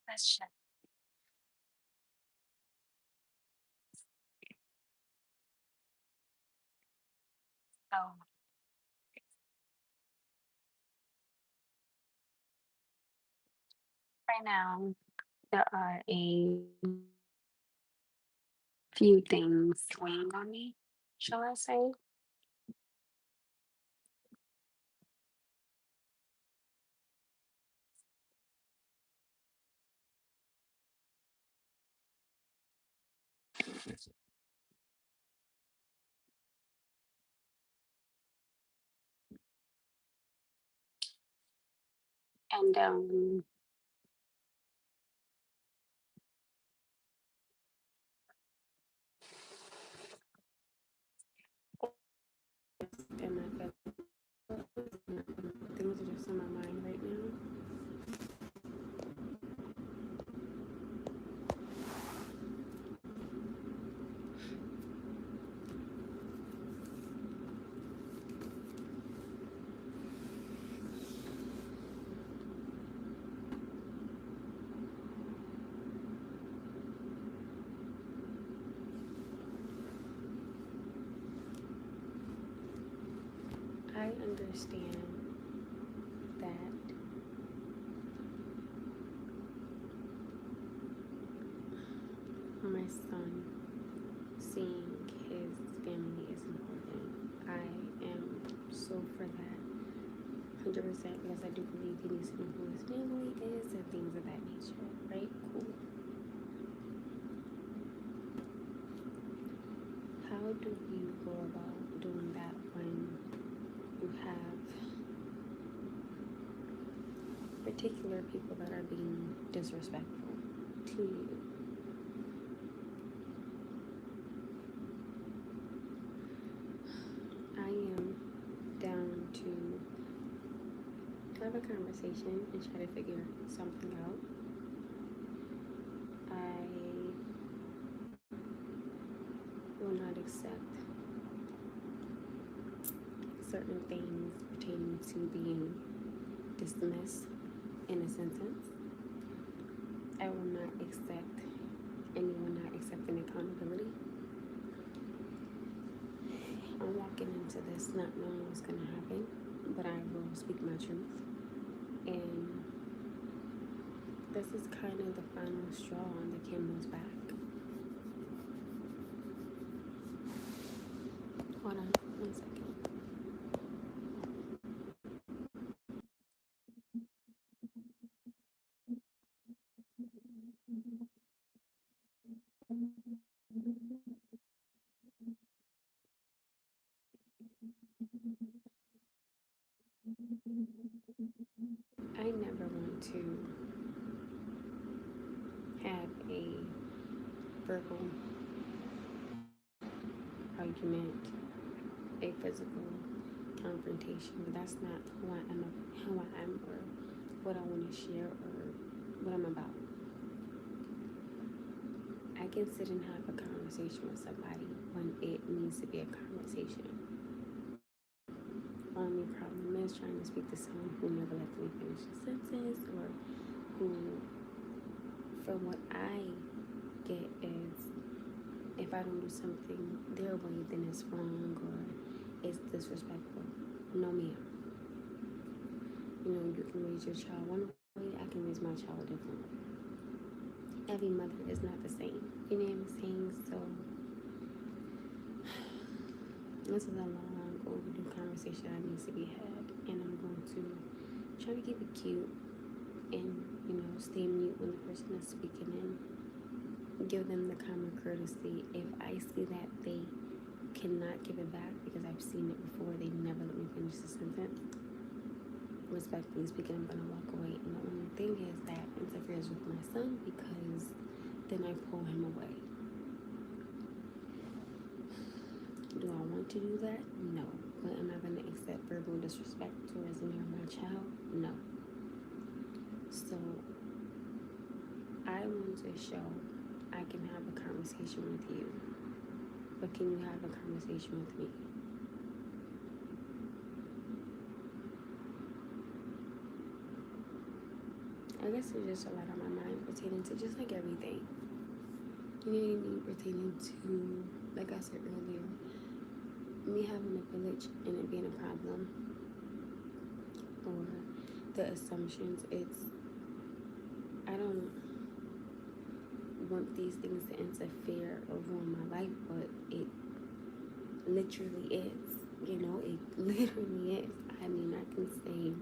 Question. So right now, there are a few things weighing on me, shall I say? And and I feel things are just on my mind right now. I understand that my son seeing his family is important. I am so for that 100% because I do believe he needs to know who his family is and things of that nature, right? Cool. How do you go about doing that when you have particular people that are being disrespectful to you? I am down to have a conversation and try to figure something out. I will not accept certain things pertaining to being dismissed in a sentence. I will not accept anyone not accepting accountability. I'm walking into this not knowing what's going to happen, but I will speak my truth. And this is kind of the final straw on the camel's back. Hold on 1 second. I never want to have a verbal argument, a physical confrontation, but that's not who I am or what I want to share or what I'm about. I can sit and have a conversation with somebody when it needs to be a conversation. Only problem is trying to speak to someone who never lets me finish a sentence, or who, from what I get, is if I don't do something their way, then it's wrong or it's disrespectful. No, ma'am. You can raise your child one way, I can raise my child a different way. Every mother is not the same. You know what I'm saying? So this is a long overdue conversation that needs to be had, and I'm going to try to keep it cute and stay mute when the person is speaking in. Give them the common courtesy. If I see that they cannot give it back because I've seen it before, they never let me finish the sentence. Respectfully speaking, I'm gonna walk away. And the only thing is that interferes with my son because then I pull him away. Do I want to do that? No. But am I gonna accept verbal disrespect towards me or my child? No. So I want to show I can have a conversation with you, but can you have a conversation with me? I guess there's just a lot on my mind pertaining to just like everything. You know what I mean? Pertaining to, like I said earlier, me having a village and it being a problem, or the assumptions. I don't want these things to interfere or ruin my life, but it literally is. You know, it literally is. I mean, I can say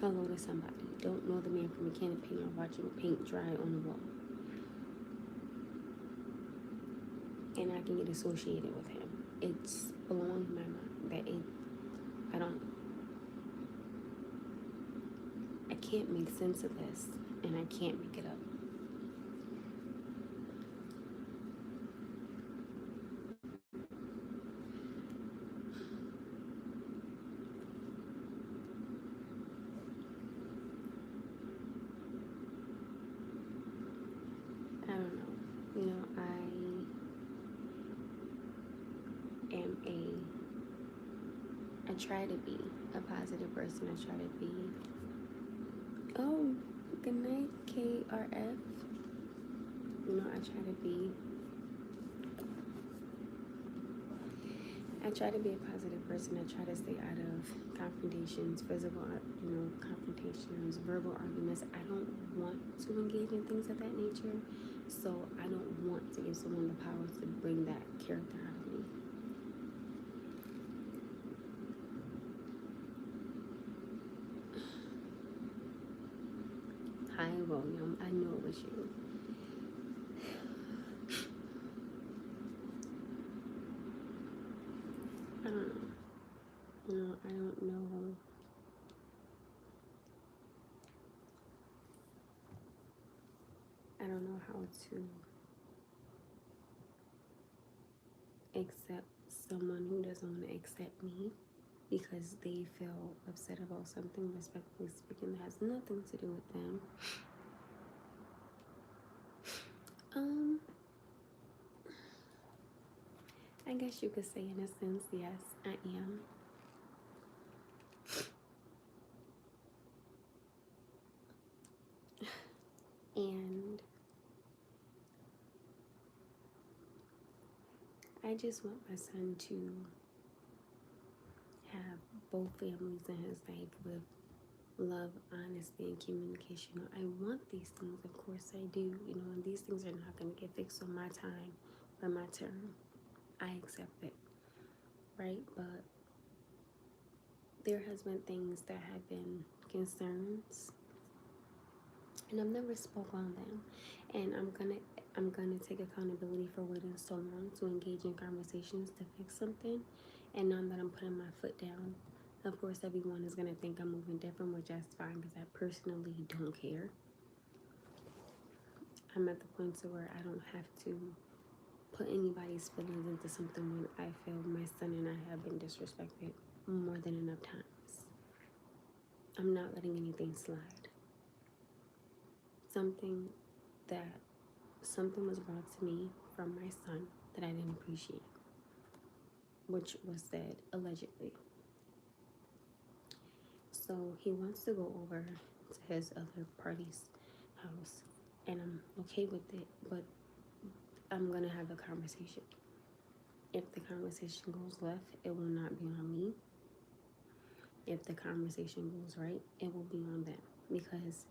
hello to somebody, don't know the man from a can of paint, or watching paint dry on the wall, and I can get associated with him. It's blowing my mind that I can't make sense of this, and I can't make it up. I don't know. You know, I try to be a positive person. I try to be, oh, good night, KRF. You know, I try to be a positive person. I try to stay out of confrontations, physical, confrontations, verbal arguments. I don't want to engage in things of that nature. So I don't want to give someone the power to bring that character out of me. Hi, William. I know it was you. I don't know. You know, I don't know. I don't know how to accept someone who doesn't want to accept me because they feel upset about something, respectfully speaking, that has nothing to do with them. I guess you could say in a sense, yes, I am. And I just want my son to have both families in his life with love, honesty, and communication. I want these things, of course I do, and these things are not going to get fixed on my time or my term. I accept it, right? But there has been things that have been concerns, and I've never spoke on them. And I'm gonna take accountability for waiting so long to engage in conversations to fix something. And now that I'm putting my foot down, of course everyone is gonna think I'm moving different, which that's fine because I personally don't care. I'm at the point to where I don't have to put anybody's feelings into something when I feel my son and I have been disrespected more than enough times. I'm not letting anything slide. Something was brought to me from my son that I didn't appreciate, which was said allegedly. So he wants to go over to his other party's house, and I'm okay with it, but I'm gonna have a conversation. If the conversation goes left, it will not be on me. If the conversation goes right, it will be on them. Because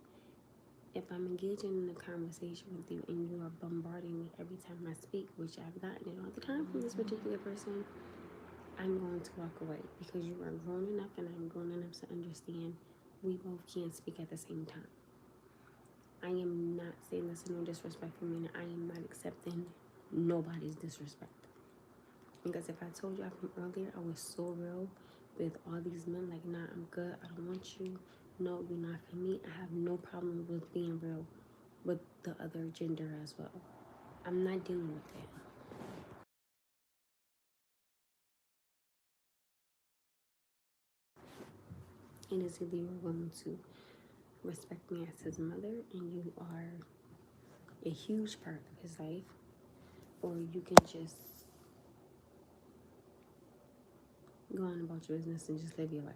if I'm engaging in a conversation with you and you are bombarding me every time I speak, which I've gotten it all the time from this particular person, I'm going to walk away because you are grown enough and I'm grown enough to understand we both can't speak at the same time. I am not saying this in no disrespectful manner. I am not accepting nobody's disrespect. Because if I told y'all from earlier, I was so real with all these men, like, nah, I'm good, I don't want you, no, you're not for me. I have no problem with being real with the other gender as well. I'm not dealing with that. And it's either you're willing to respect me as his mother and you are a huge part of his life, or you can just go on about your business and just live your life.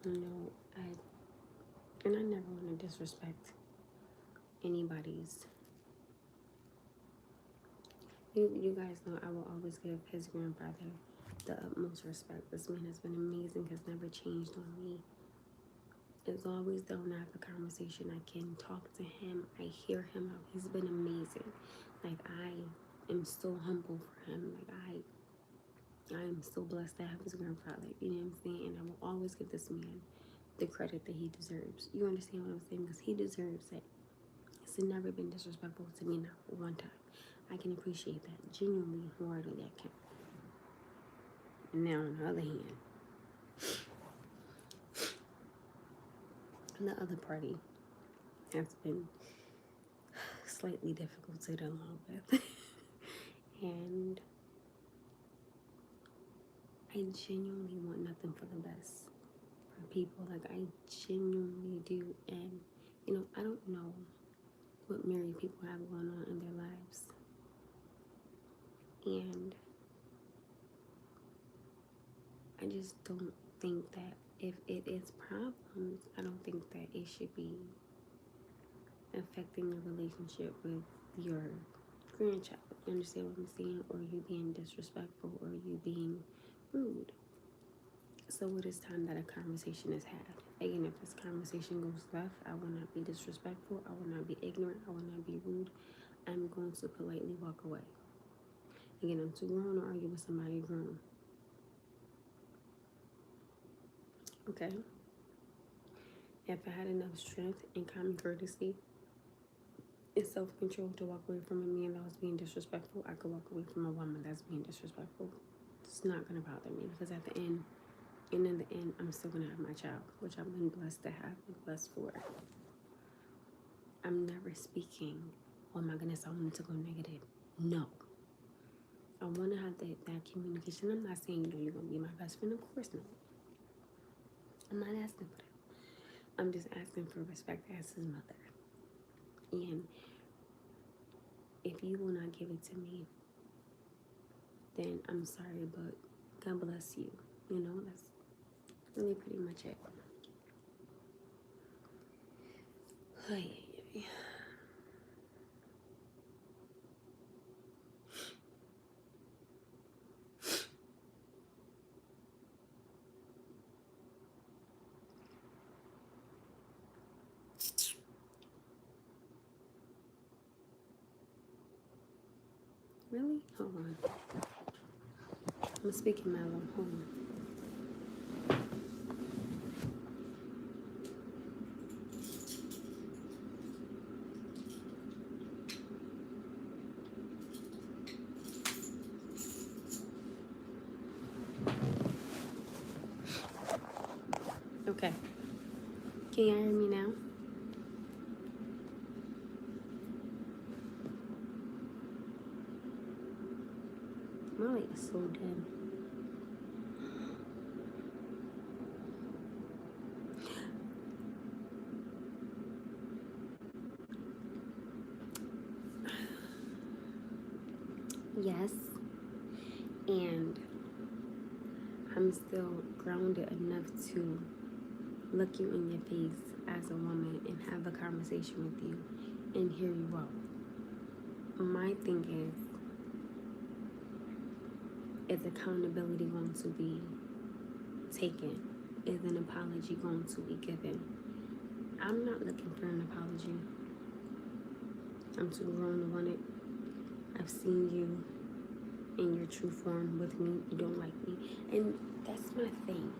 You know, I never want to disrespect anybody's. You guys know I will always give his grandfather the utmost respect. This man has been amazing, has never changed on me. Is always there when I have a conversation. I can talk to him. I hear him out. He's been amazing. Like, I am so humble for him. Like, I am so blessed to have his grandfather. You know what I'm saying? And I will always give this man the credit that he deserves. You understand what I'm saying? Because he deserves it. It's never been disrespectful to me, not for one time. I can appreciate that. Genuinely, wholeheartedly, I can. And now, on the other hand, the other party has been slightly difficult to get along with. And I genuinely want nothing for the best for people. Like, I genuinely do. And, you know, I don't know what married people have going on in their lives. And I just don't think that if it is problems, I don't think that it should be affecting your relationship with your grandchild. You understand what I'm saying? Or you being disrespectful, or you being rude. So it is time that a conversation is had. Again, if this conversation goes left, I will not be disrespectful. I will not be ignorant. I will not be rude. I'm going to politely walk away. Again, I'm too grown to argue with somebody grown. Okay? If I had enough strength and common courtesy and self-control to walk away from a man that was being disrespectful, I could walk away from a woman that's being disrespectful. It's not going to bother me, because at the end, and in the end, I'm still going to have my child, which I've been blessed to have and blessed for. I'm never speaking, oh my goodness, I want it to go negative. No. I want to have that communication. I'm not saying, you know, you're going to be my best friend. Of course not. I'm not asking for that. I'm just asking for respect as his mother. And if you will not give it to me, then I'm sorry, but God bless you. You know, that's really pretty much it. Really? Hold on. I'm speaking my love. Hold on. Okay. Can you hear me now? My light is so dim. Yes. And I'm still grounded enough to look you in your face as a woman and have a conversation with you and hear you out. My thing is accountability going to be taken? Is an apology going to be given? I'm not looking for an apology. I'm too grown to want it. I've seen you in your true form with me. You don't like me. And that's my thing.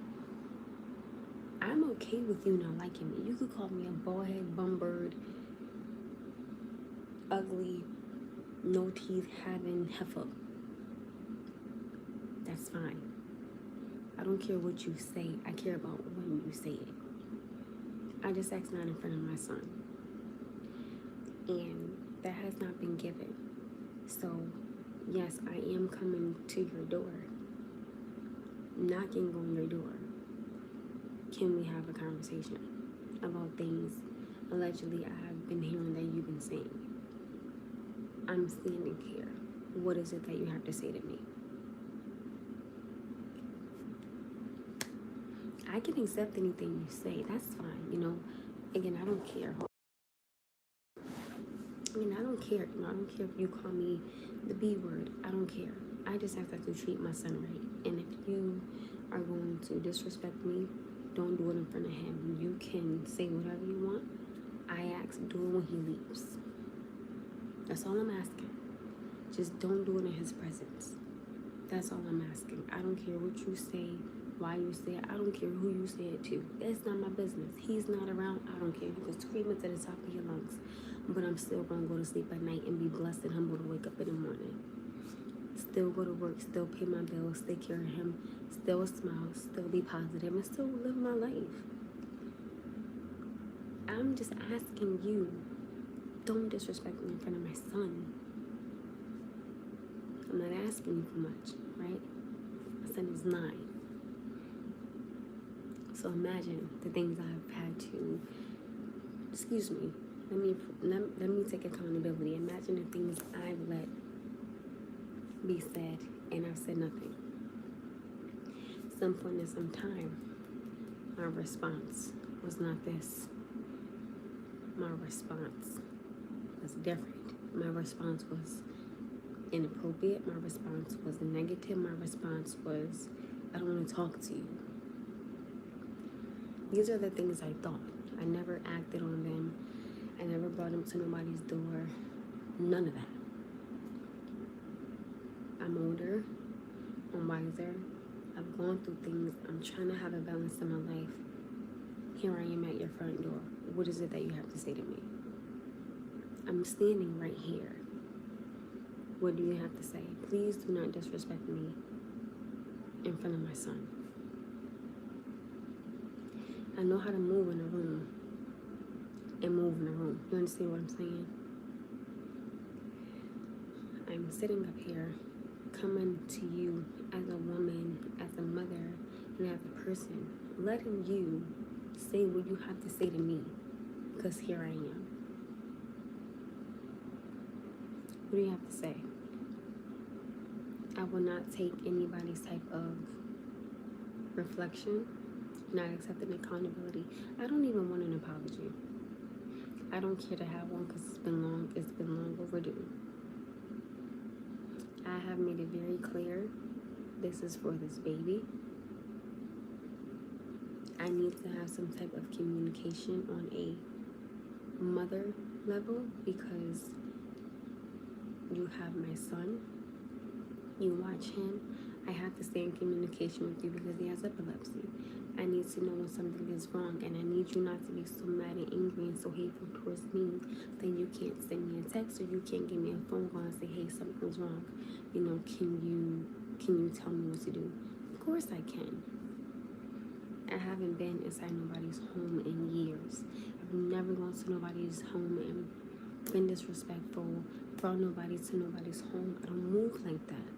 I'm okay with you not liking me. You could call me a bald-head, bum-bird, ugly, no teeth having heifer. That's fine. I don't care what you say. I care about when you say it. I just asked not in front of my son. And that has not been given. So, yes, I am coming to your door. Knocking on your door. Can we have a conversation? about things allegedly I've been hearing that you've been saying. I'm standing here. What is it that you have to say to me? I can accept anything you say. That's fine. Again, I don't care. I don't care. I don't care if you call me the B word. I don't care. I just have to treat my son right. And if you are going to disrespect me, don't do it in front of him. You can say whatever you want. I ask, do it when he leaves. That's all I'm asking. Just don't do it in his presence. That's all I'm asking. I don't care what you say, why you say it. I don't care who you say it to. It's not my business. He's not around. I don't care. You can scream it to the top of your lungs. But I'm still going to go to sleep at night and be blessed and humble to wake up in the morning. Still go to work, still pay my bills, take care of him, still smile, still be positive, and still live my life. I'm just asking you, don't disrespect me in front of my son. I'm not asking you for much, right? My son is 9. So imagine the things I've had to, let me take accountability. Imagine the things I've let be said and I've said nothing. Some point in some time, my response was not this. My response was different. My response was inappropriate. My response was negative. My response was, I don't want to talk to you. These are the things I thought. I never acted on them. I never brought them to nobody's door. None of that. I'm older. I'm wiser. I've gone through things. I'm trying to have a balance in my life. Here I am at your front door. What is it that you have to say to me? I'm standing right here. What do you have to say? Please do not disrespect me in front of my son. I know how to move in a room and move in a room. You understand what I'm saying? I'm sitting up here coming to you as a woman, as a mother, and as a person, letting you say what you have to say to me, because here I am. What do you have to say? I will not take anybody's type of reflection, not accepting accountability. I don't even want an apology. I don't care to have one because it's been long overdue. I have made it very clear, this is for this baby. I need to have some type of communication on a mother level because you have my son, you watch him. I have to stay in communication with you because he has epilepsy. I need to know when something is wrong, and I need you not to be so mad and angry and so hateful towards me that you can't send me a text or you can't give me a phone call and say, hey, something's wrong. Can you tell me what to do? Of course I can. I haven't been inside nobody's home in years. I've never gone to nobody's home and been disrespectful, brought nobody to nobody's home. I don't move like that.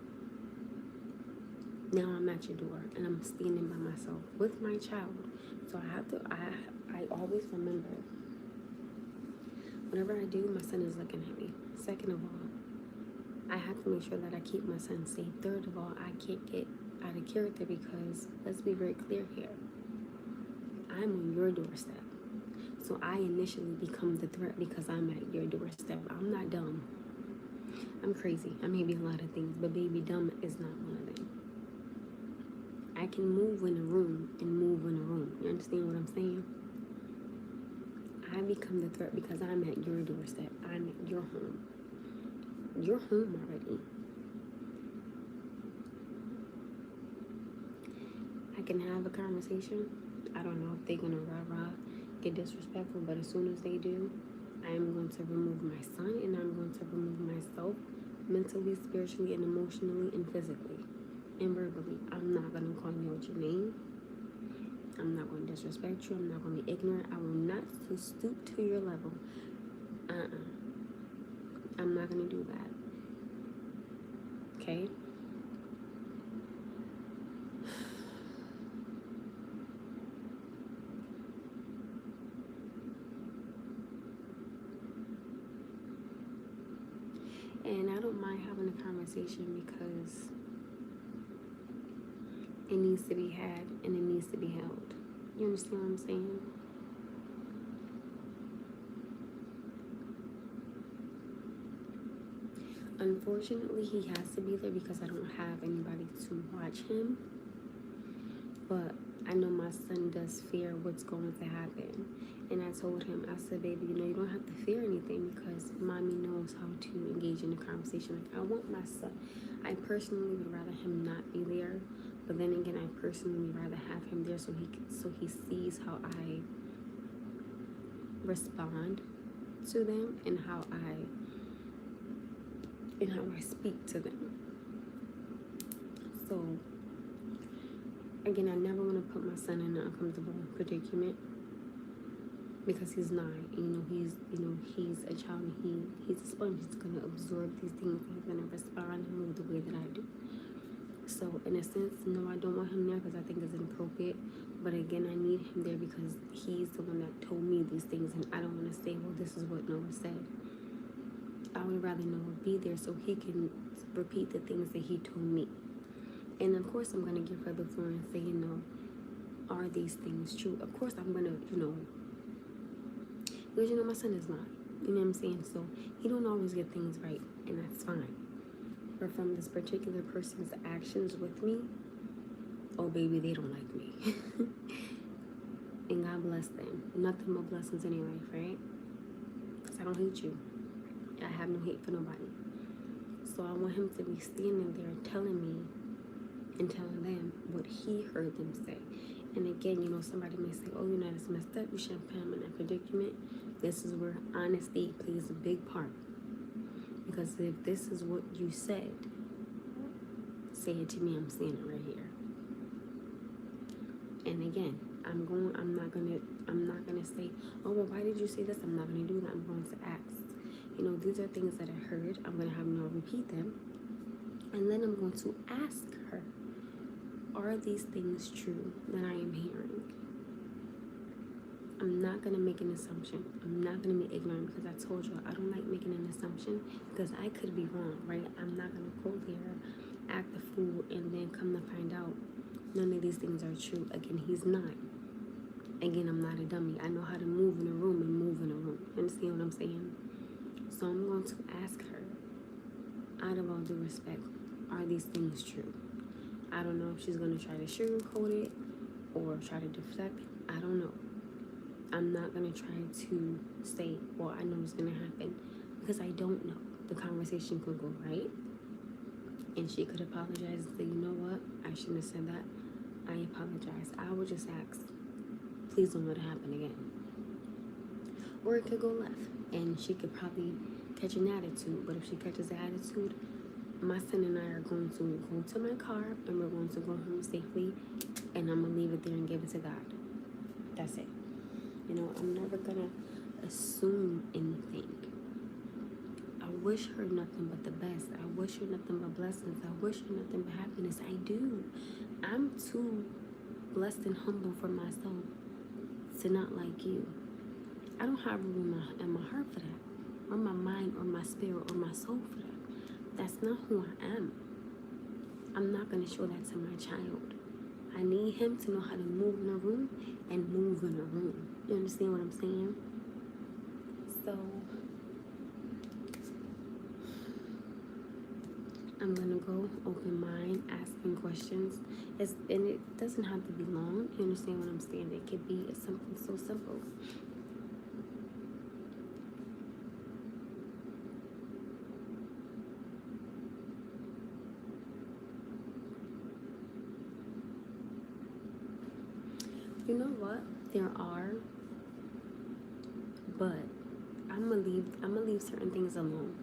Now I'm at your door and I'm standing by myself with my child. So I always remember, whatever I do, my son is looking at me. Second of all, I have to make sure that I keep my son safe. Third of all, I can't get out of character because, let's be very clear here, I'm on your doorstep. So I initially become the threat because I'm at your doorstep. I'm not dumb. I'm crazy. I may be a lot of things, but baby, dumb is not one of them. I can move in a room and move in a room. You understand what I'm saying? I become the threat because I'm at your doorstep. I'm at your home. You're home already. I can have a conversation. I don't know if they're going to rah-rah, get disrespectful, but as soon as they do, I am going to remove my son and I'm going to remove myself mentally, spiritually, and emotionally, and physically, and verbally. I'm not going to call you out your name. I'm not going to disrespect you. I'm not going to be ignorant. I will not stoop to your level. I'm not going to do that. Okay? having a conversation because it needs to be had and it needs to be held. You understand what I'm saying? Unfortunately, he has to be there because I don't have anybody to watch him. But I know my son does fear what's going to happen. And I told him, I said, baby, you don't have to fear anything because mommy knows how to engage in a conversation. Like, I want my son. I personally would rather him not be there. But then again, I personally would rather have him there so he sees how I respond to them and how I speak to them. So again, I never want to put my son in an uncomfortable predicament because he's not. He's a child and he's a sponge. He's gonna absorb these things. He's gonna respond and move the way that I do. So in a sense, no, I don't want him there because I think it's inappropriate. But again, I need him there because he's the one that told me these things, and I don't want to say, well, this is what Noah said. I would rather Noah be there so he can repeat the things that he told me. And of course, I'm going to give her the floor and say, are these things true? Of course, I'm going to, because, my son is not. You know what I'm saying? So he don't always get things right, and that's fine. But from this particular person's actions with me, oh, baby, they don't like me. And God bless them. Nothing but blessings in their life, right? Because I don't hate you. I have no hate for nobody. So I want him to be standing there telling me and telling them what he heard them say. And again, somebody may say, oh, that's messed up. You shouldn't put him in that predicament. This is where honesty plays a big part. Because if this is what you said, say it to me. I'm saying it right here. And again, I'm not gonna say, oh, well, why did you say this? I'm not gonna do that. I'm going to ask. These are things that I heard. I'm gonna have Noah repeat them, and then I'm going to ask her, are these things true that I am hearing? I'm not gonna make an assumption. I'm not gonna be ignorant because I told you I don't like making an assumption because I could be wrong, right? I'm not gonna go there, act the fool, and then come to find out none of these things are true. Again, he's not. Again, I'm not a dummy. I know how to move in a room and move in a room. Understand what I'm saying? So I'm going to ask her, out of all due respect, are these things true? I don't know if she's going to try to sugarcoat it or try to deflect. I don't know. I'm not going to try to say, well, I know what's going to happen because I don't know. The conversation could go right. And she could apologize and say, you know what? I shouldn't have said that. I apologize. I would just ask, please don't let it happen again. Or it could go left. And she could probably catch an attitude. But if she catches an attitude, my son and I are going to go to my car and we're going to go home safely. And I'm going to leave it there and give it to God. That's it. I'm never going to assume anything. I wish her nothing but the best. I wish her nothing but blessings. I wish her nothing but happiness. I do. I'm too blessed and humble for myself to not like you. I don't have room in my heart for that, or my mind, or my spirit, or my soul for that. That's not who I am. I'm not going to show that to my child. I need him to know how to move in a room and move in a room. You understand what I'm saying? So I'm going to go open mind, asking questions. And it doesn't have to be long. You understand what I'm saying? It could be something so simple. You know what? There are, but I'm gonna leave certain things alone.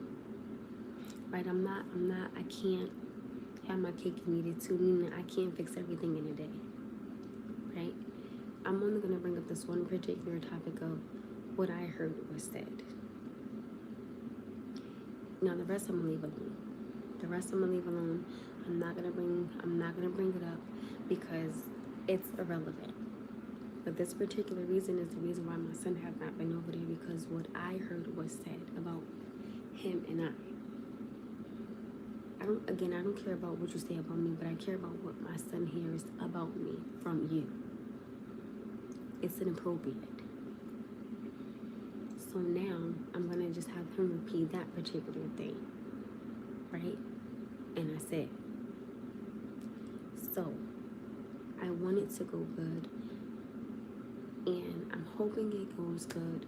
Right? I can't have my cake and eat it too, meaning I can't fix everything in a day. Right? I'm only gonna bring up this one particular topic of what I heard was said. Now the rest I'm gonna leave alone. I'm not gonna bring it up because it's irrelevant. But this particular reason is the reason why my son has not been over there, because what I heard was said about him and I. I don't care about what you say about me, but I care about what my son hears about me from you. It's inappropriate. So now I'm gonna just have him repeat that particular thing, right? And I said, so I want it to go good, and I'm hoping it goes good.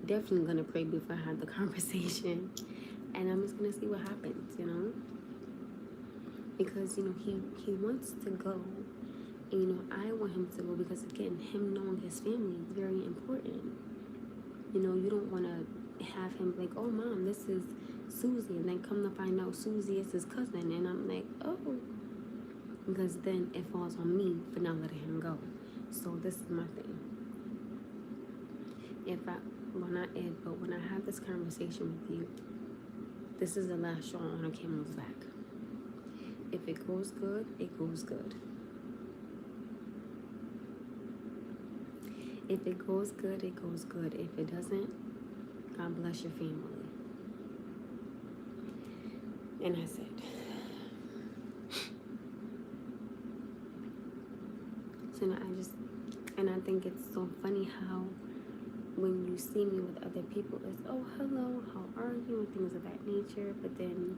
Definitely gonna pray before I have the conversation, and I'm just gonna see what happens, you know, because, you know, he wants to go, and, you know, I want him to go because, again, him knowing his family is very important. You know, you don't want to have him like, oh, Mom, this is Susie, and then come to find out Susie is his cousin, and I'm like, oh, because then it falls on me for not letting him go. So this is my thing. When I have this conversation with you, this is the last straw on a camel's back. If it goes good, it goes good. If it goes good, it goes good. If it doesn't, God bless your family. And I said, so I think it's so funny how when you see me with other people, it's, oh, hello, how are you, and things of that nature. But then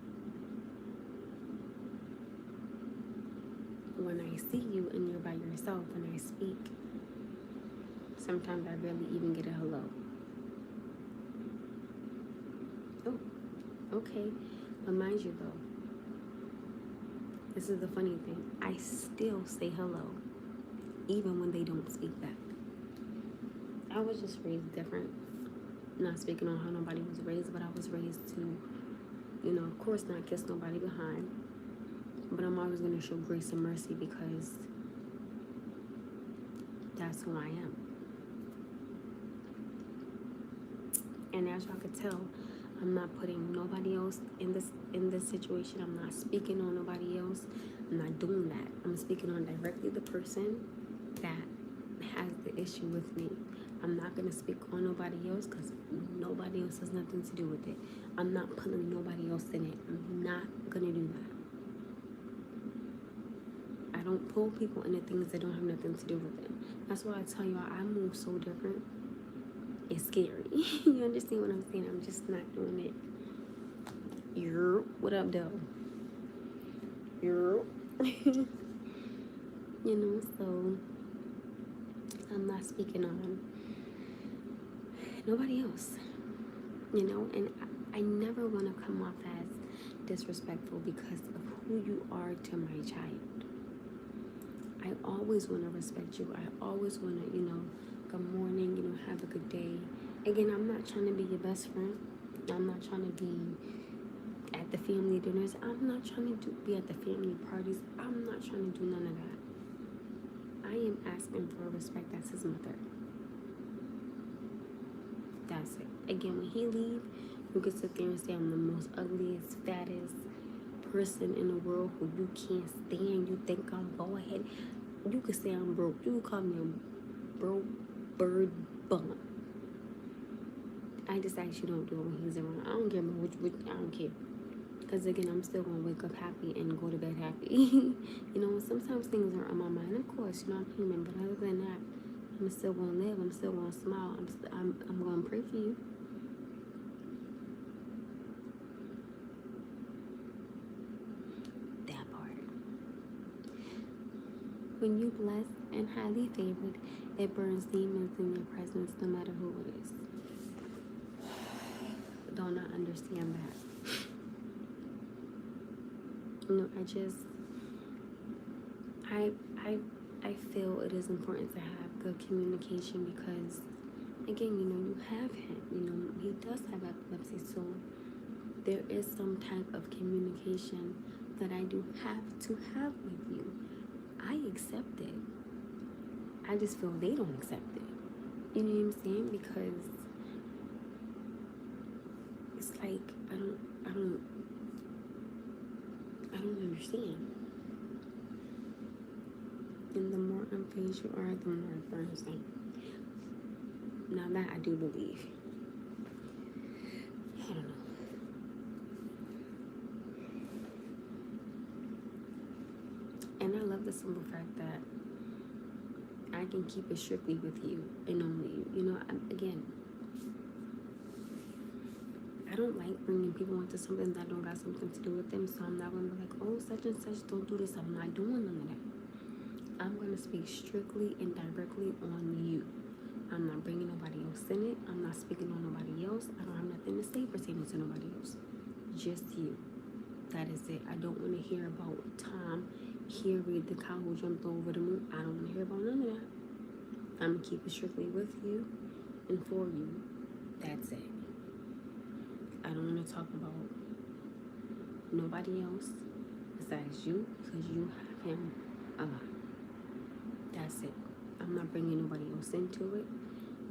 when I see you and you're by yourself and I speak, sometimes I barely even get a hello. Oh, okay. But mind you, though, this is the funny thing. I still say hello, even when they don't speak back. I was just raised different. Not speaking on how nobody was raised, but I was raised to, you know, of course not kiss nobody behind. But I'm always going to show grace and mercy because that's who I am. And as y'all could tell, I'm not putting nobody else in this situation. I'm not speaking on nobody else. I'm not doing that. I'm speaking on directly the person that has the issue with me. I'm not going to speak on nobody else because nobody else has nothing to do with it. I'm not putting nobody else in it. I'm not going to do that. I don't pull people into things that don't have nothing to do with it. That's why I tell y'all I move so different. It's scary. You understand what I'm saying? I'm just not doing it. What up, though? You know, so I'm not speaking on nobody else. You know, and I never want to come off as disrespectful because of who you are to my child. I always want to respect you. I always want to, you know, good morning, you know, have a good day. Again, I'm not trying to be your best friend. I'm not trying to be at the family dinners. I'm not trying to be at the family parties. I'm not trying to do none of that. I am asking for respect. That's his mother. That's it. Again, when he leave, you can sit there and say I'm the most ugliest, fattest person in the world who you can't stand. You think I'm bald-headed. You could say I'm broke. You could call me a broke bird bum. I just actually don't do it when he's around. I don't care about which I don't care. Because again, I'm still going to wake up happy and go to bed happy. You know, sometimes things are on my mind. Of course, you know, I'm human. But other than that, I'm still going to live. I'm still going to smile. I'm going to pray for you. That part. When you blessed and highly favored, it burns demons in your presence no matter who it is. Do not understand that. You know, I feel it is important to have good communication because, again, you know, you have him. You know, he does have epilepsy, so there is some type of communication that I do have to have with you. I accept it. I just feel they don't accept it. You know what I'm saying? Because it's like I don't understand. And the more unfazed you are, the more it burns them. Now that I do believe. I don't know. And I love the simple fact that I can keep it strictly with you and only you. You know, again, I don't like bringing people into something that don't got something to do with them. So I'm not going to be like, oh, such and such, don't do this. I'm not doing none of that. I'm going to speak strictly and directly on you. I'm not bringing nobody else in it. I'm not speaking on nobody else. I don't have nothing to say pertaining to nobody else. Just you. That is it. I don't want to hear about Tom. Here, read the cow who jumped over the moon. I don't want to hear about none of that. I'm going to keep it strictly with you and for you. That's it. I don't want to talk about nobody else besides you, because you have him a lot. That's it. I'm not bringing nobody else into it.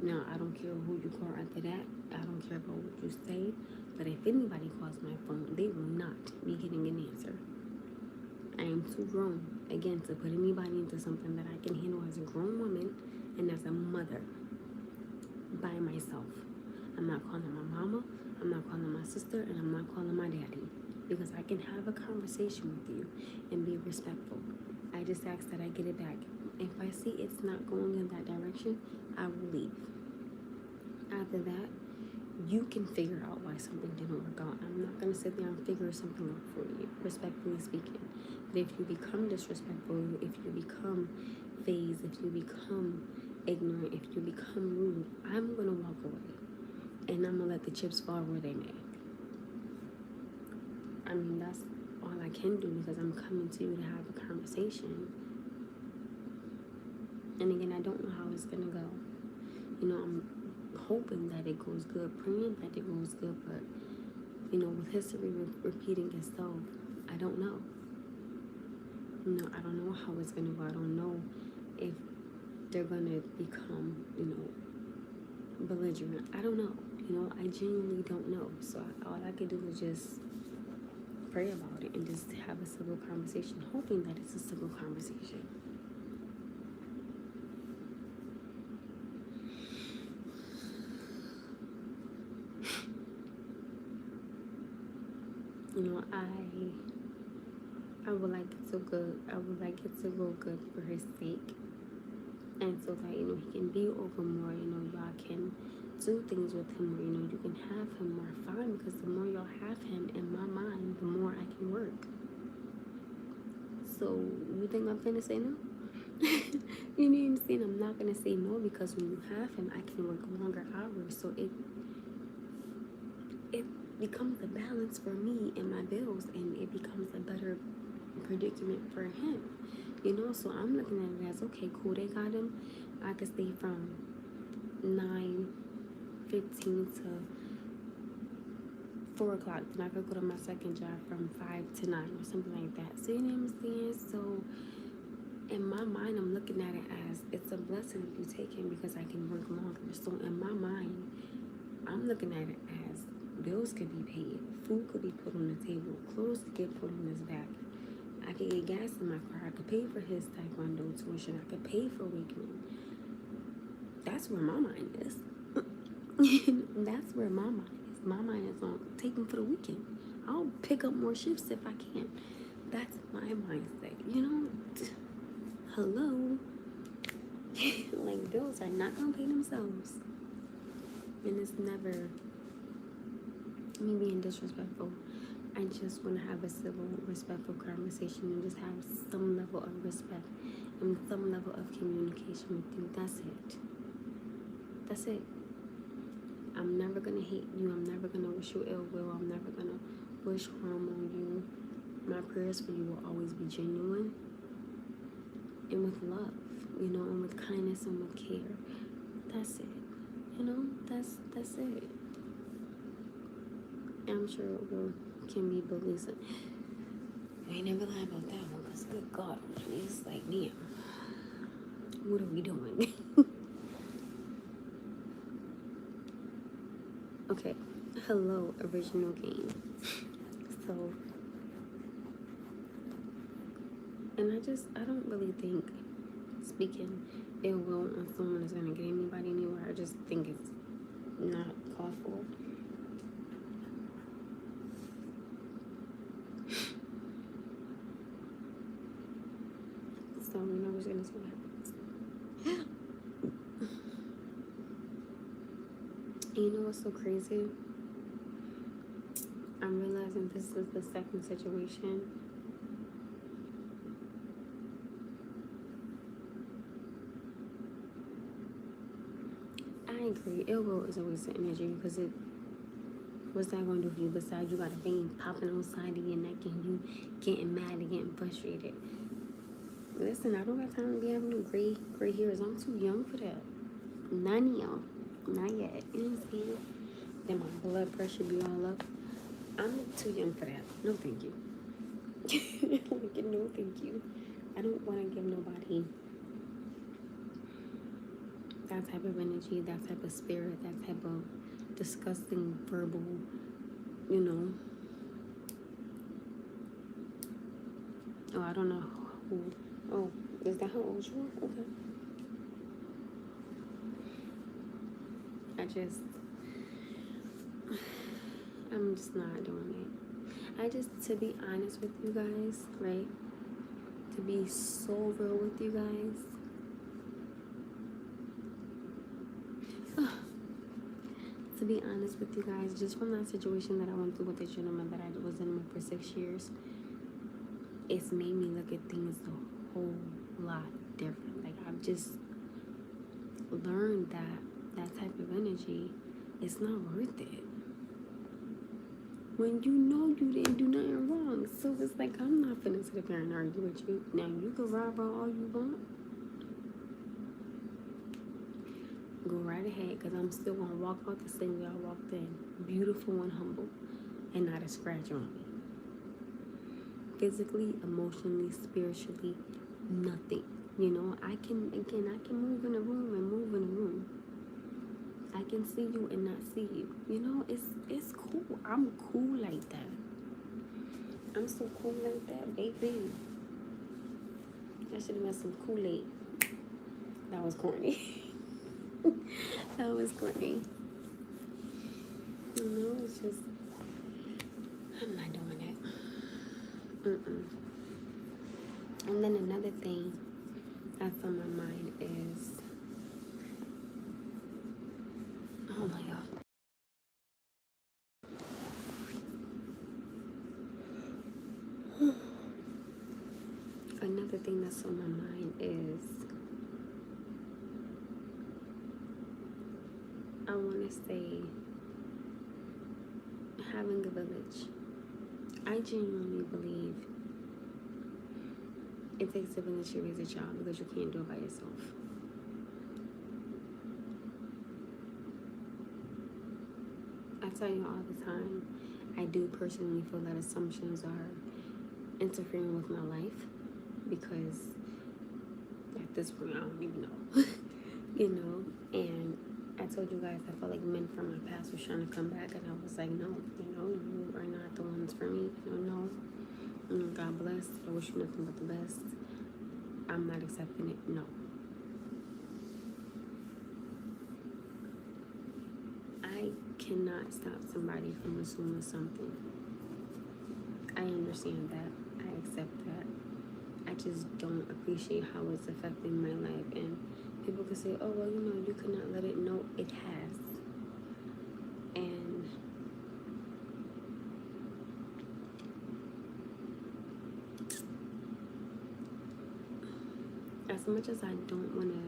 Now, I don't care who you call after that. I don't care about what you say. But if anybody calls my phone, they will not be getting an answer. I am too grown, again, to put anybody into something that I can handle as a grown woman and as a mother by myself. I'm not calling my mama, I'm not calling my sister, and I'm not calling my daddy, because I can have a conversation with you and be respectful. I just ask that I get it back. If I see it's not going in that direction, I will leave. After that, you can figure out why something didn't work out. I'm not going to sit there and figure something out for you, respectfully speaking. But if you become disrespectful, if you become phased, if you become ignorant, if you become rude, I'm going to walk away. And I'm going to let the chips fall where they may. I mean, that's all I can do, because I'm coming to you to have a conversation. And again, I don't know how it's going to go. You know, I'm hoping that it goes good, praying that it goes good, but, you know, with history repeating itself, I don't know. You know, I don't know how it's going to go. I don't know if they're going to become, you know, belligerent. I don't know. You know, I genuinely don't know. So all I can do is just pray about it and just have a civil conversation, hoping that it's a civil conversation. You know, I would like it to good. I would like it to go good for his sake, and so that, you know, he can be over more. You know, y'all can do things with him, or, you know, you can have him more fun, because the more y'all have him, in my mind, the more I can work. So you think I'm finna say no? You know what I'm saying? I'm not gonna say no, because when you have him, I can work longer hours. So it becomes a balance for me and my bills, and it becomes a better predicament for him. You know, so I'm looking at it as, okay, cool, they got him. I could stay from 9:15 to 4 o'clock. Then I could go to my second job from 5 to 9 or something like that. So you know what I'm saying? So in my mind, I'm looking at it as it's a blessing if you take him, because I can work longer. So in my mind, I'm looking at it as bills could be paid, food could be put on the table, clothes could get put on his back. I could get gas in my car. I could pay for his taekwondo tuition. I could pay for weekend. That's where my mind is. That's where my mind is. My mind is on take him for the weekend. I'll pick up more shifts if I can. That's my mindset. You know, hello. Like, bills are not gonna pay themselves, and it's never me being disrespectful. I just want to have a civil, respectful conversation and just have some level of respect and some level of communication with you. That's it. That's it. I'm never going to hate you. I'm never going to wish you ill will. I'm never going to wish harm on you. My prayers for you will always be genuine and with love, you know, and with kindness and with care. That's it. You know, that's it. I'm sure it will can be bullies. I ain't never lie about that one, because good God, it's like, damn, what are we doing? Okay, hello, original game. So, and I don't really think speaking ill will on someone is going to get anybody anywhere. I just think it's not called for. So, we're just gonna see what happens. And you know what's so crazy? I'm realizing this is the second situation. I agree. Elbow is a waste of energy because what's that going to do for you besides you got a vein popping on the side of your neck and you getting mad and getting frustrated? Listen, I don't got time to be having no gray hairs. I'm too young for that. None of y'all. Not yet. You know what I'm saying? Then my blood pressure be all up. I'm too young for that. No, thank you. No, thank you. I don't want to give nobody that type of energy, that type of spirit, that type of disgusting verbal, you know. Oh, I don't know who. Oh, is that how old you are? Okay. I'm just not doing it. To be honest with you guys, right? To be so real with you guys. To be honest with you guys, just from that situation that I went through with the gentleman that I was in with for 6 years, it's made me look at things a whole lot different. Like, I've just learned that type of energy is not worth it. When you know you didn't do nothing wrong. So it's like, I'm not finna sit up here and argue with you. Now, you can rah-rah all you want. Go right ahead, because I'm still going to walk out the same way I walked in. Beautiful and humble. And not a scratch on me. Physically, emotionally, spiritually, nothing. You know, I can move in a room and move in a room. I can see you and not see you. You know, it's cool. I'm cool like that. I'm so cool like that, baby. I should have made some Kool-Aid. That was corny. That was corny. You know, it's just, I'm not doing it. And then another thing that's on my mind is, oh my God. Another thing that's on my mind is, I want to say, having a village. I genuinely believe it takes a village to raise a child because you can't do it by yourself. I tell you all the time, I do personally feel that assumptions are interfering with my life because at this point I don't even know. You know, and I told you guys I felt like men from my past were trying to come back, and I was like, no, you know, you are not the ones for me. No. God bless. I wish you nothing but the best. I'm not accepting it. No. I cannot stop somebody from assuming something. I understand that. I accept that. I just don't appreciate how it's affecting my life. And people can say, oh, well, you know, you could not let it. No, it has. And as much as I don't want to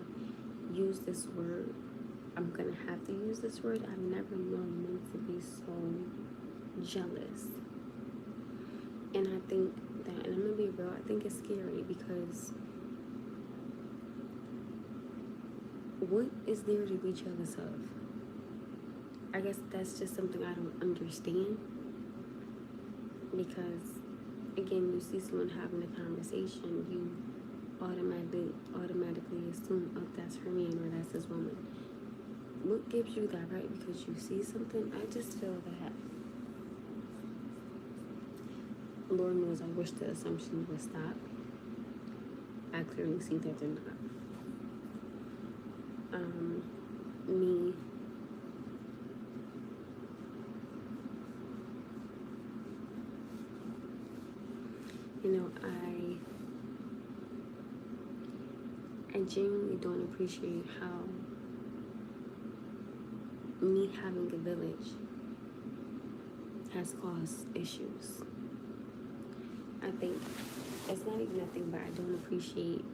use this word, I'm going to have to use this word. I've never known men to be so jealous. And I think that, and I'm going to be real, I think it's scary because what is there to be jealous of? I guess that's just something I don't understand. Because, again, you see someone having a conversation, you automatically assume, oh, that's her man or that's his woman. What gives you that right? Because you see something? I just feel that, Lord knows I wish the assumptions would stop. I clearly see that they're not. Me, you know, I genuinely don't appreciate how me having a village has caused issues. I think it's not even nothing, but I don't appreciate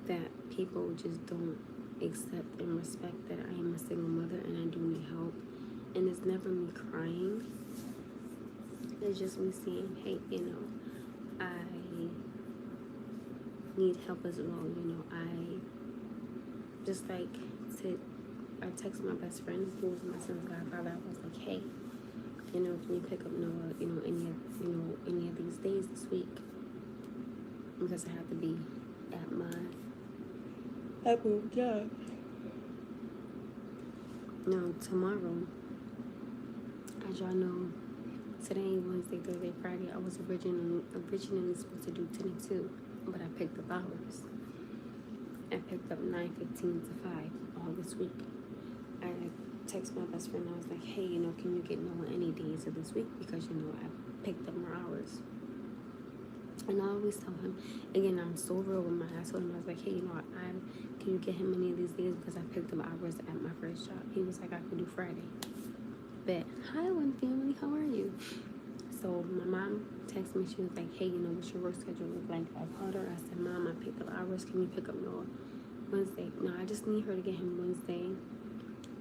that people just don't accept and respect that I am a single mother and I do need help. And it's never me crying. It's just me saying, hey, I need help as well. I just like I text my best friend who was my son's godfather. I was like, hey, can you pick up Noah, any of these days this week? Because I have to be at my job. Now, tomorrow, as y'all know, today, Wednesday, Thursday, Friday, I was originally supposed to do 10 to 2, but I picked up hours. I picked up 9:15 to 5 all this week. I texted my best friend, I was like, hey, can you get Noah any days of this week? Because, I picked up more hours. And I always tell him, again, I'm so real with I told him, I was like, hey, can you get him any of these days? Because I picked up hours at my first job. He was like, I could do Friday. But, hi, one family, how are you? So my mom texted me, she was like, hey, what's your work schedule look like? I called her, I said, Mom, I picked up hours, can you pick up Noah Wednesday? No, I just need her to get him Wednesday.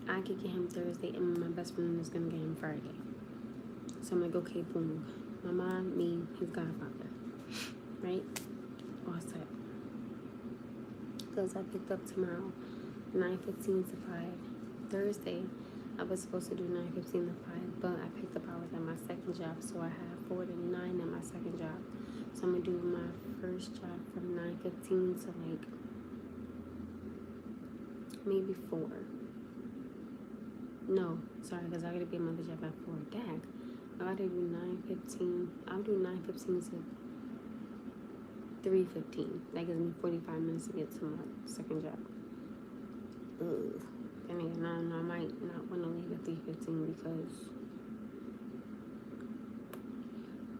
I could get him Thursday, and my best friend is going to get him Friday. So I'm like, okay, boom. My mom, me, his godfather. Right? All set. Because I picked up tomorrow, 9:15 to 5. Thursday, I was supposed to do 9:15 to 5, but I picked up hours at my second job, so I have 4 to 9 at my second job. So I'm going to do my first job from 9:15 to maybe 4. No, sorry, because I got to be at my other job at 4. Dag. I got to do 9:15. I'll do 9:15 to 3:15. That gives me 45 minutes to get to my second job. Ugh. And again, I might not want to leave at 3:15 because,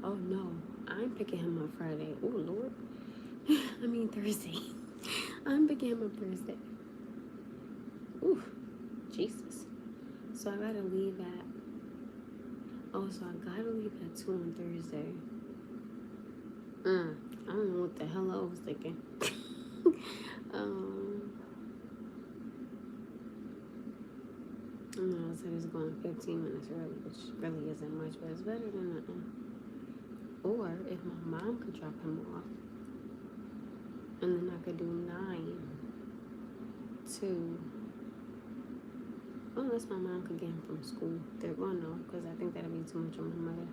oh no, I'm picking him up Friday. Oh Lord, I mean Thursday. I'm picking him up Thursday. Ooh, Jesus. So I gotta leave at. So I gotta leave at 2 on Thursday. I don't know what the hell I was thinking. I said it's going 15 minutes early, which really isn't much, but it's better than nothing. Or if my mom could drop him off, and then I could do 9 to. Unless my mom could get him from school. No, because I think that'd be too much on my mother.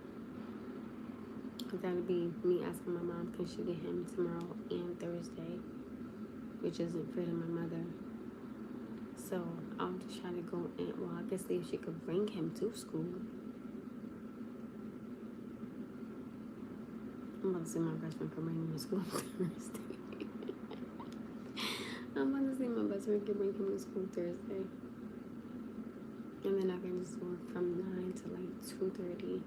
Because that'd be me asking my mom, can she get him tomorrow and Thursday, which isn't fair to my mother. So I'll just try to go in. Well, I guess see if she could bring him to school. I'm about to see my best friend can bring him to school Thursday. I'm about to see my best friend can bring him to school Thursday. And then I can just work from 9 to 2:30.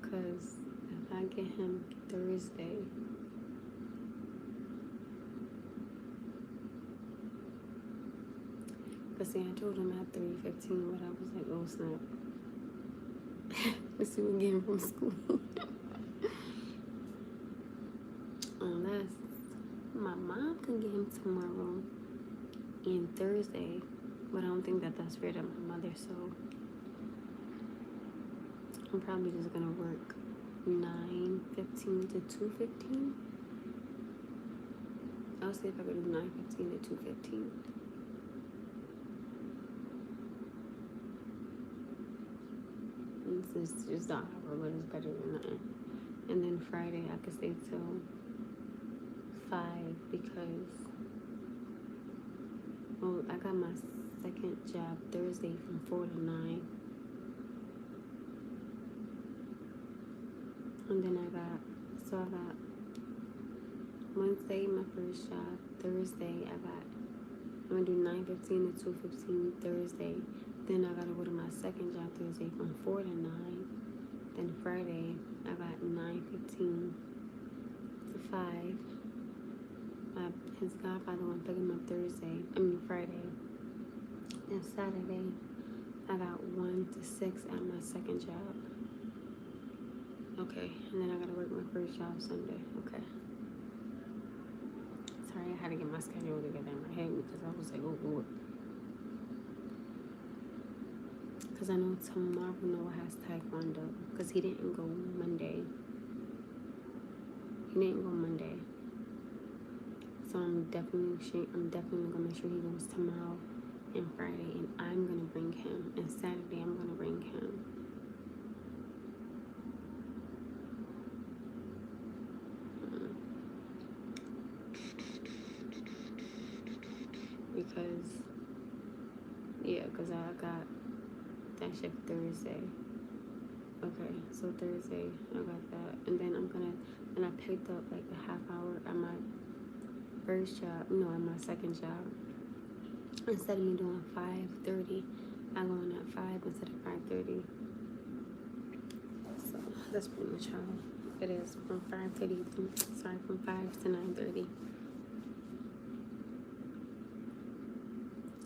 Because if I get him Thursday, because see, I told him at 3:15, but I was like, oh snap. Let's see what we get him from school. Unless my mom can get him tomorrow and Thursday, but I don't think that's fair to my mother, so I'm probably just gonna work 9:15 to 2:15. I'll see if I can do 9:15 to 2:15. It's just not hour, but it's better than nothing. And then Friday I could stay till 5 because, well, I got my second job Thursday from 4 to 9. And then I got Wednesday, my first job. Thursday, I'm going to do 9:15 to 2:15 Thursday. Then I got to go to my second job Thursday from 4 to 9. Then Friday, I got 9:15 to 5. His godfather went to pick him up Friday. And Saturday, I got 1 to 6 at my second job. Okay, and then I gotta work my first job Sunday. Okay. Sorry, I had to get my schedule together in my head because I was like, oh Lord. Because I know tomorrow Noah has taekwondo. Because he didn't go Monday. So I'm definitely gonna make sure he goes tomorrow and Friday, and I'm gonna bring him. And Saturday I'm gonna bring him. Because I got that shift Thursday. Okay, so Thursday I got that, and then I picked up like a half hour at my at my second job. Instead of me doing 5:30, I go in at 5 instead of 5:30. So that's pretty much how it is from 5 to 9:30.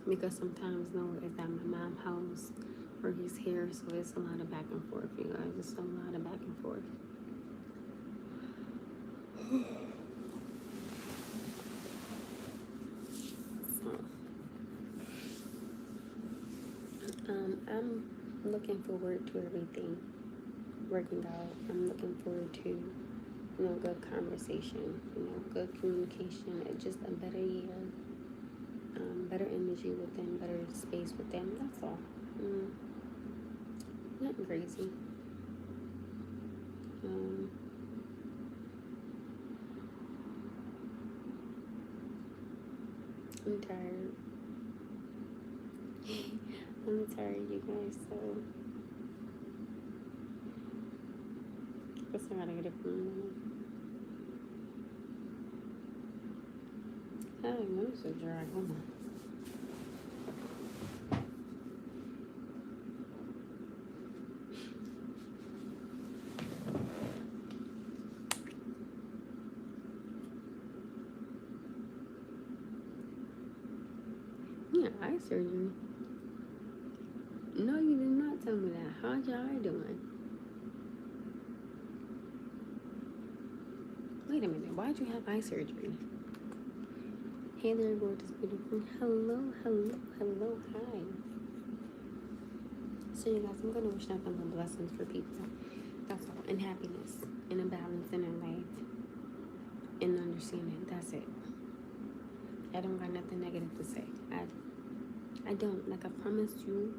Because sometimes Noah is at my mom's house or he's here, so it's a lot of back and forth, you guys. It's a lot of back and forth. I'm looking forward to everything working out. I'm looking forward to, good conversation, good communication, just a better year, better energy with them, better space with them. That's all. Nothing crazy. I'm tired. I'm tired, you guys, so I guess I gotta get it from them. Oh, my nose is dry. Hold on. Yeah, eye surgery. No, you did not tell me that. How's your eye doing? Wait a minute. Why'd you have eye surgery? Hey there, gorgeous, beautiful. Hello. Hi. So, you guys, I'm going to wish nothing but blessings for people. That's all. And happiness. And a balance in their life. And understanding. That's it. I don't got nothing negative to say. I don't. Like I promised you,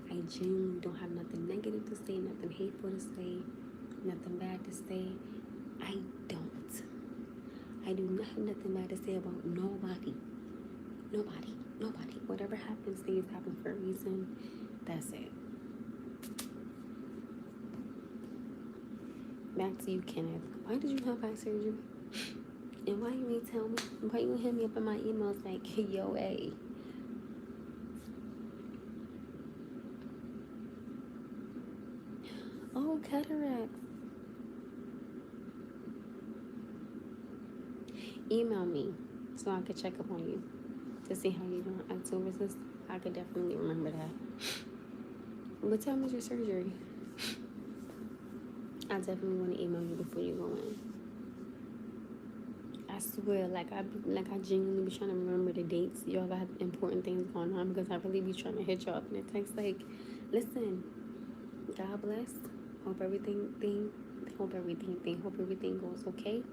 I genuinely don't have nothing negative to say, nothing hateful to say, nothing bad to say. I don't. I do not have nothing bad to say about nobody. Whatever happens, things happen for a reason. That's it. Back to you, Kenneth. Why did you have eye surgery? And why you ain't tell me? Why you hit me up in my emails like, yo, A? Oh, cataracts. Email me so I could check up on you to see how you're doing. October 6th, I could definitely remember that. But tell me your surgery. I definitely want to email you before you go in. I swear, like I genuinely be trying to remember the dates. Y'all got important things going on because I really be trying to hit y'all up in a text like, listen, God bless. Hope everything goes okay.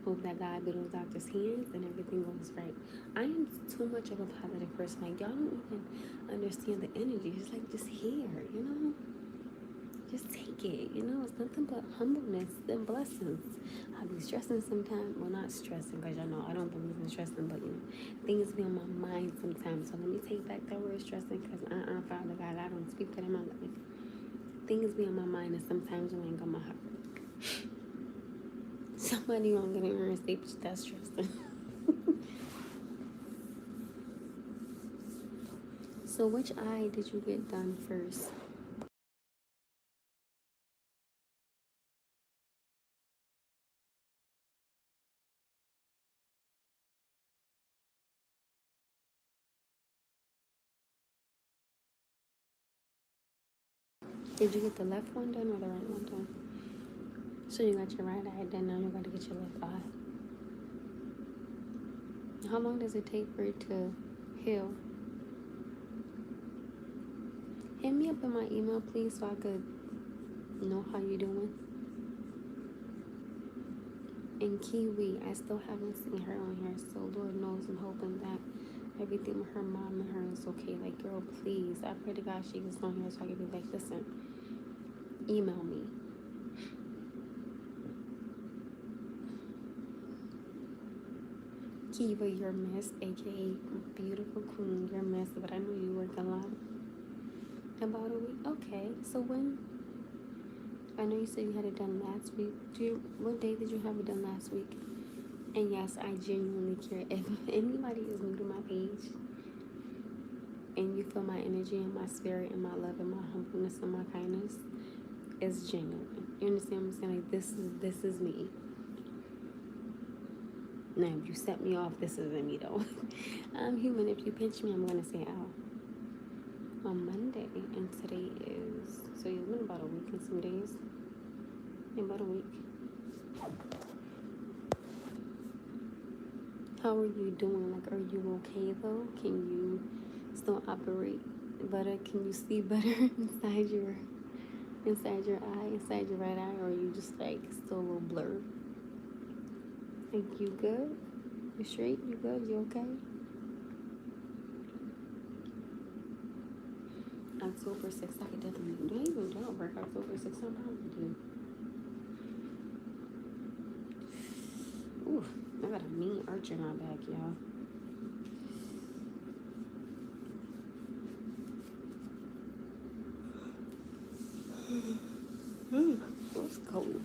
Hope that God be those doctors' hands and everything goes right. I am too much of a positive person. Like, y'all don't even understand the energy. It's like, just here, Just take it, It's nothing but humbleness and blessings. I'll be stressing sometimes. Well, not stressing, because y'all know I don't believe in stressing, but, things be on my mind sometimes. So let me take back that word stressing, because Father God, I don't speak that in my life. Things be on my mind, and sometimes you ain't got my heart. Somebody won't get in and say that's stressing. So which eye did you get done first? Did you get the left one done or the right one done? So you got your right eye done, now you got to get your left eye. How long does it take for it to heal? Hit me up in my email, please, so I could know how you're doing. And Kiwi, I still haven't seen her on here, so Lord knows I'm hoping that everything with her mom and her is okay. Like, girl, please, I pray to God she gets on here so I can be like, listen, email me. Kiva, you're missed, aka beautiful queen, you're missed, but I know you work a lot. About a week? Okay, so when? I know you said you had it done last week. What day did you have it done last week? And yes, I genuinely care. If anybody is new to my page and you feel my energy and my spirit and my love and my humbleness and my kindness, it's genuine. You understand what I'm saying? Like, this is me. Now, if you set me off, this isn't me though. I'm human. If you pinch me, I'm gonna say ow. On Monday, and today is, so it's been about a week and some days. About a week. How are you doing? Like, are you okay though? Can you still operate better? Can you see better inside your eye, inside your right eye, or are you just like still a little blurred? Like, you good? You straight? You good? You okay? October 6th, I could definitely do. I even don't work October 6th. I probably do. Ooh, I got a mean arch in my back, y'all. It was cold.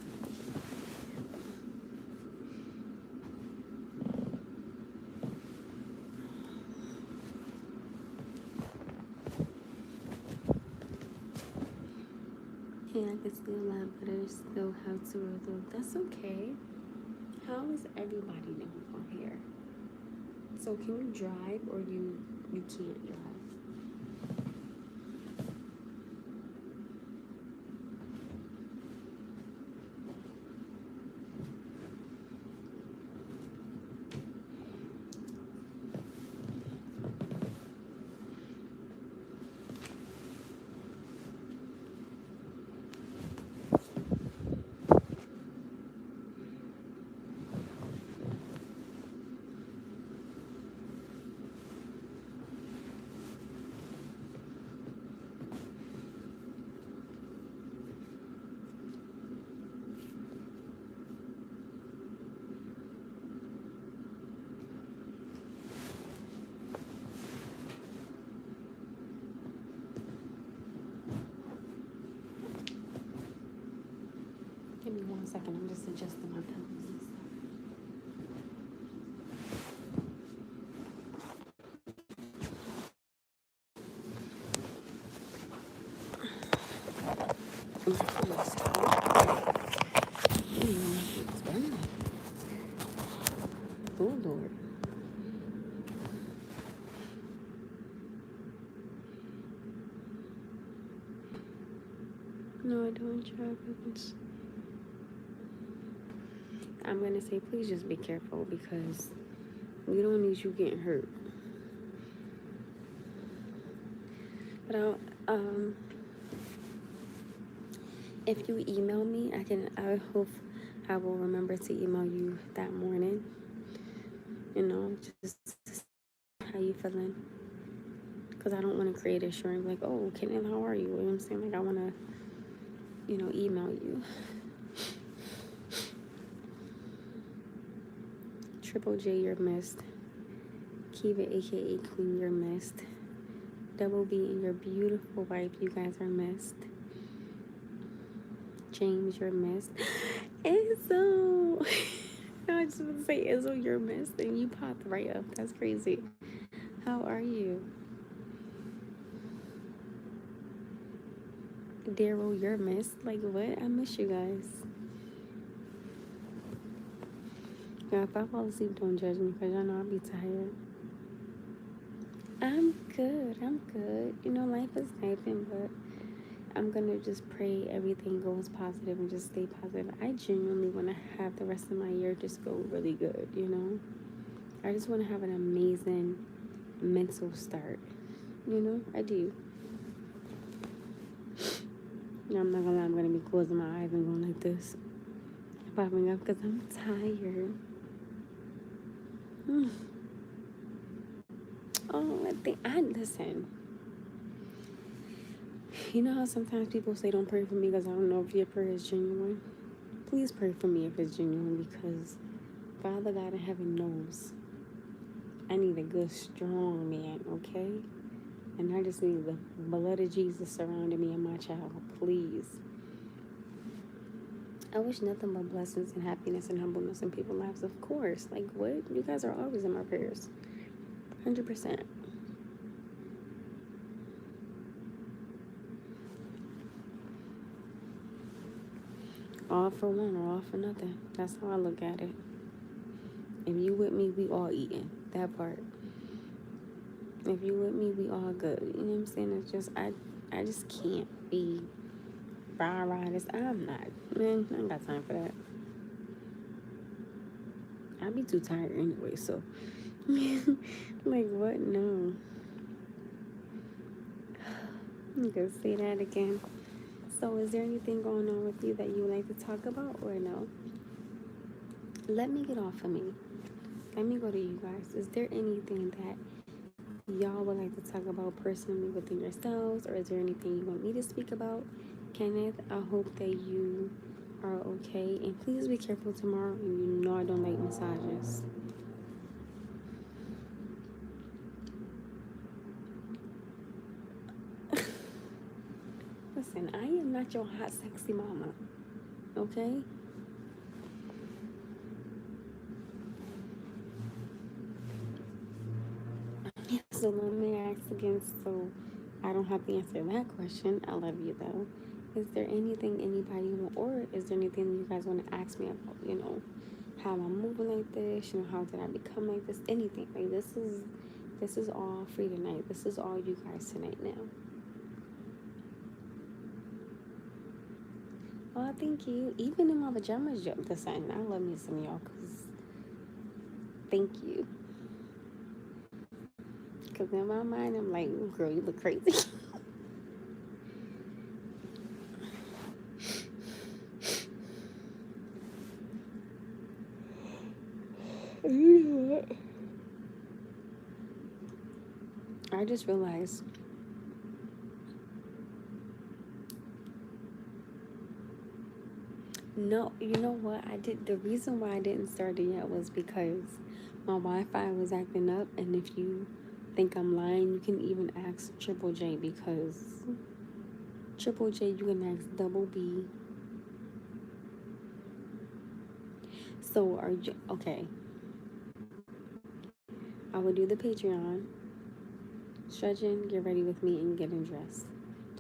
Hey, I can see a lot, but I still have to though. That's okay. How is everybody doing on here? So can you drive or you can't drive? Give me 1 second. I'm just adjusting my pillows and stuff. Oh, Lord. No, I don't drive. I'm going to say, please just be careful because we don't need you getting hurt. But if you email me, I hope I will remember to email you that morning. You know, just how you feeling. Because I don't want to create a showing like, oh, Kenneth, how are you? You know what I'm saying? Like, I want to, email you. Triple J, you're missed. Kiva, aka Queen, you're missed. Double B and your beautiful wife, you guys are missed. James, you're missed. Izzo! I just want to say, Izzo, you're missed. And you popped right up. That's crazy. How are you? Daryl, you're missed. Like, what? I miss you guys. Yeah, if I fall asleep, don't judge me because y'all know I'll be tired. I'm good. Life is happening, but I'm gonna just pray everything goes positive and just stay positive. I genuinely want to have the rest of my year just go really good, you know? I just want to have an amazing mental start, you know? I do. I'm not gonna lie, I'm gonna be closing my eyes and going like this, popping up because I'm tired. Oh, I listen. You know how sometimes people say don't pray for me because I don't know if your prayer is genuine? Please pray for me if it's genuine, because Father God in heaven knows I need a good, strong man, okay? And I just need the blood of Jesus surrounding me and my child, please. I wish nothing but blessings and happiness and humbleness in people's lives, of course. Like, what? You guys are always in my prayers. 100%. All for one or all for nothing. That's how I look at it. If you with me, we all eating. That part. If you with me, we all good. You know what I'm saying? It's just, I just can't be rah-rah. I'm not. Man, I ain't got time for that. I'll be too tired anyway, so. Like, what? No. I'm gonna say that again. So, is there anything going on with you that you would like to talk about, or no? Let me get off of me. Let me go to you guys. Is there anything that y'all would like to talk about personally within yourselves, or is there anything you want me to speak about? Kenneth, I hope that you are okay, and please be careful tomorrow. And you know I don't like massages. Listen, I am not your hot, sexy mama, okay? So let me ask again, so I don't have to answer that question. I love you though. Is there anything anybody want, or is there anything you guys want to ask me about? You know, how I'm moving like this. You know, how did I become like this? Anything like this is all free tonight. This is all you guys tonight now. Oh, thank you. Even in my pajamas, jump the sun. I love me some y'all, cause thank you. Cause in my mind, I'm like, girl, you look crazy. You know what? I just realized. No, you know what? I did. The reason why I didn't start it yet was because my Wi-Fi was acting up, and if you think I'm lying, you can even ask Triple J, because Triple J, you can ask Double B. So are you okay? I would do the Patreon, stretching, get ready with me, and getting dressed.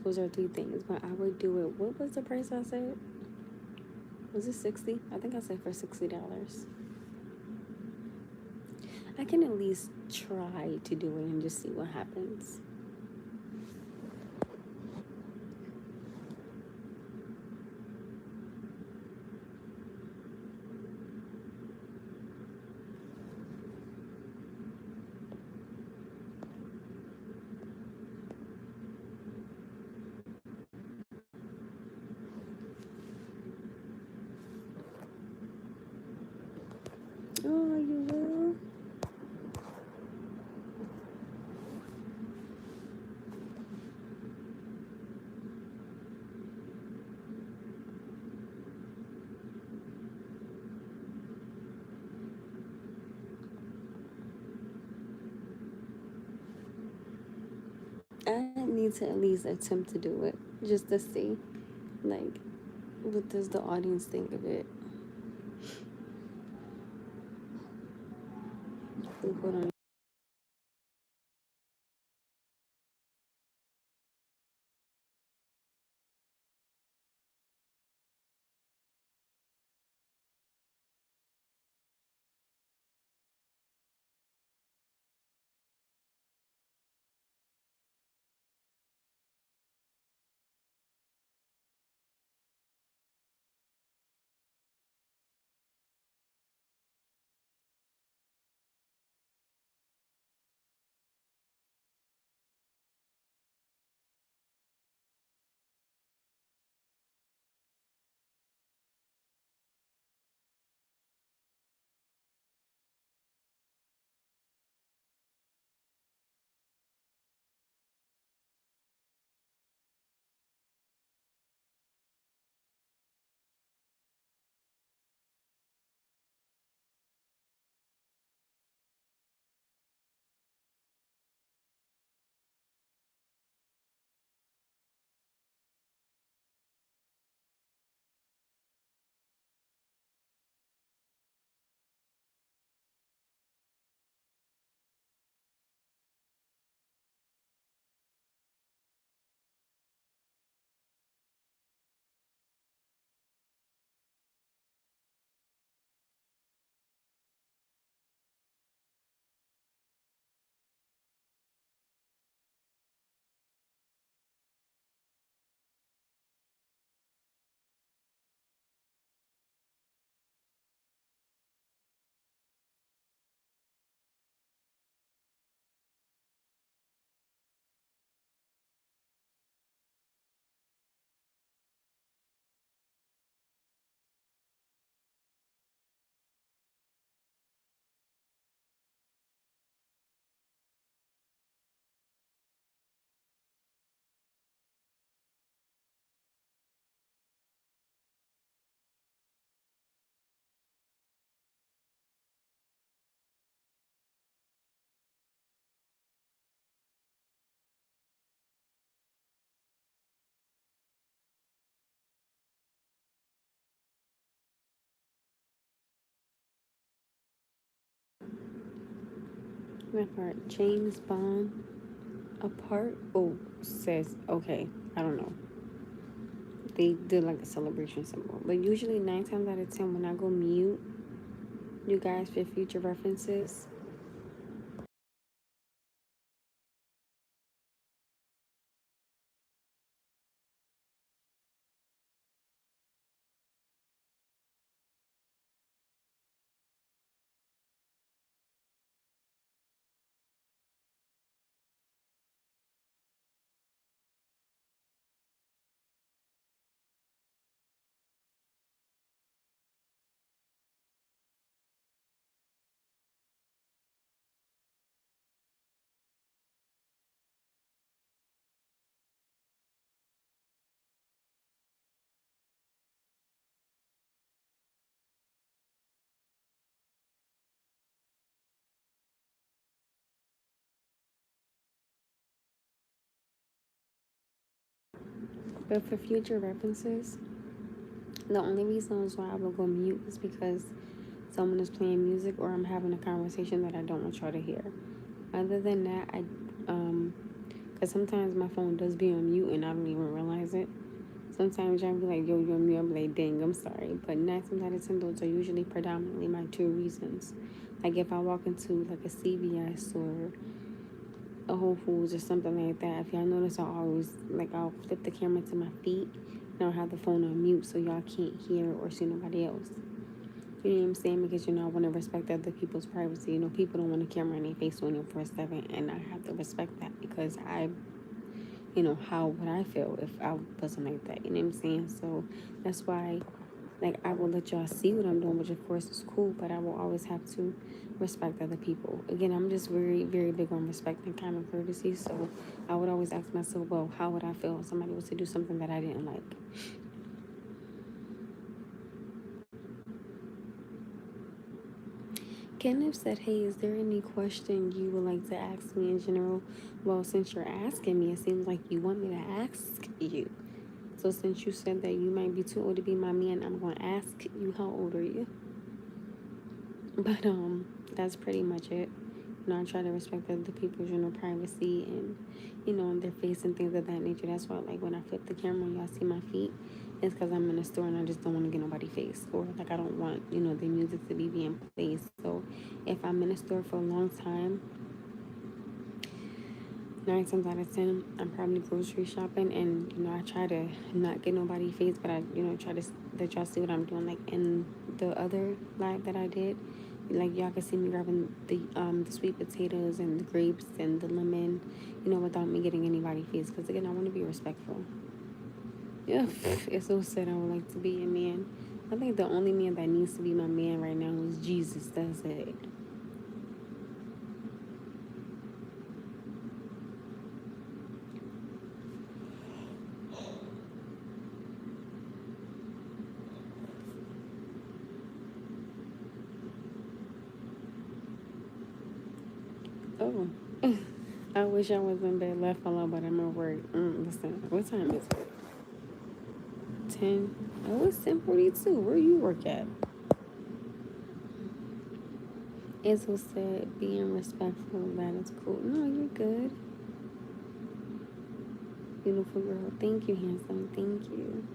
Those are 3 things, but I would do it. What was the price I said? Was it 60? I think I said for $60. I can at least try to do it and just see what happens. Oh, you will? I need to at least attempt to do it just to see, like, what does the audience think of it? Hold on. That part. James Bond apart. Oh, says okay. I don't know. They did like a celebration symbol, but usually 9 times out of 10 when I go mute, you guys for future references. But for future references, the only reason why I will go mute is because someone is playing music or I'm having a conversation that I don't want y'all to hear. Other than that, because sometimes my phone does be on mute and I don't even realize it. Sometimes y'all be like, yo, you're on mute. I'm like, dang, I'm sorry. But 9 times out of 10, those are usually predominantly my two reasons. Like if I walk into like a CVS or a Whole Foods or something like that, if y'all notice, I'll flip the camera to my feet and I'll have the phone on mute so y'all can't hear or see nobody else. You know what I'm saying? Because, I want to respect other people's privacy. People don't want a camera in their face 24/7, and I have to respect that because how would I feel if I wasn't like that? You know what I'm saying? So that's why, like, I will let y'all see what I'm doing, which of course is cool, but I will always have to respect other people. Again, I'm just very, very big on respect and common courtesy. So I would always ask myself, well, how would I feel if somebody was to do something that I didn't like? Kenneth said, hey, is there any question you would like to ask me in general? Well, since you're asking me, it seems like you want me to ask you. So since you said that you might be too old to be my man, I'm going to ask you, how old are you? But that's pretty much it. I try to respect other people's, privacy and, their face and things of that nature. That's why, like, when I flip the camera and y'all see my feet, it's because I'm in a store and I just don't want to get nobody's face. Or, like, I don't want, the music to be being played. So, if I'm in a store for a long time, 9 times out of 10, I'm probably grocery shopping, and I try to not get nobody's face, but I try to let y'all see what I'm doing. Like in the other live that I did, like y'all can see me grabbing the sweet potatoes and the grapes and the lemon, without me getting anybody's face. Because again, I want to be respectful. Yeah, it's so sad. I would like to be a man. I think the only man that needs to be my man right now is Jesus. That's it. Oh, I wish I was in bed left alone, but I'm at work. Listen, what time is it? 10. Oh, it's 10:42. Where you work at? Isel said, being respectful, that is cool. No, you're good. Beautiful girl. Thank you, handsome. Thank you.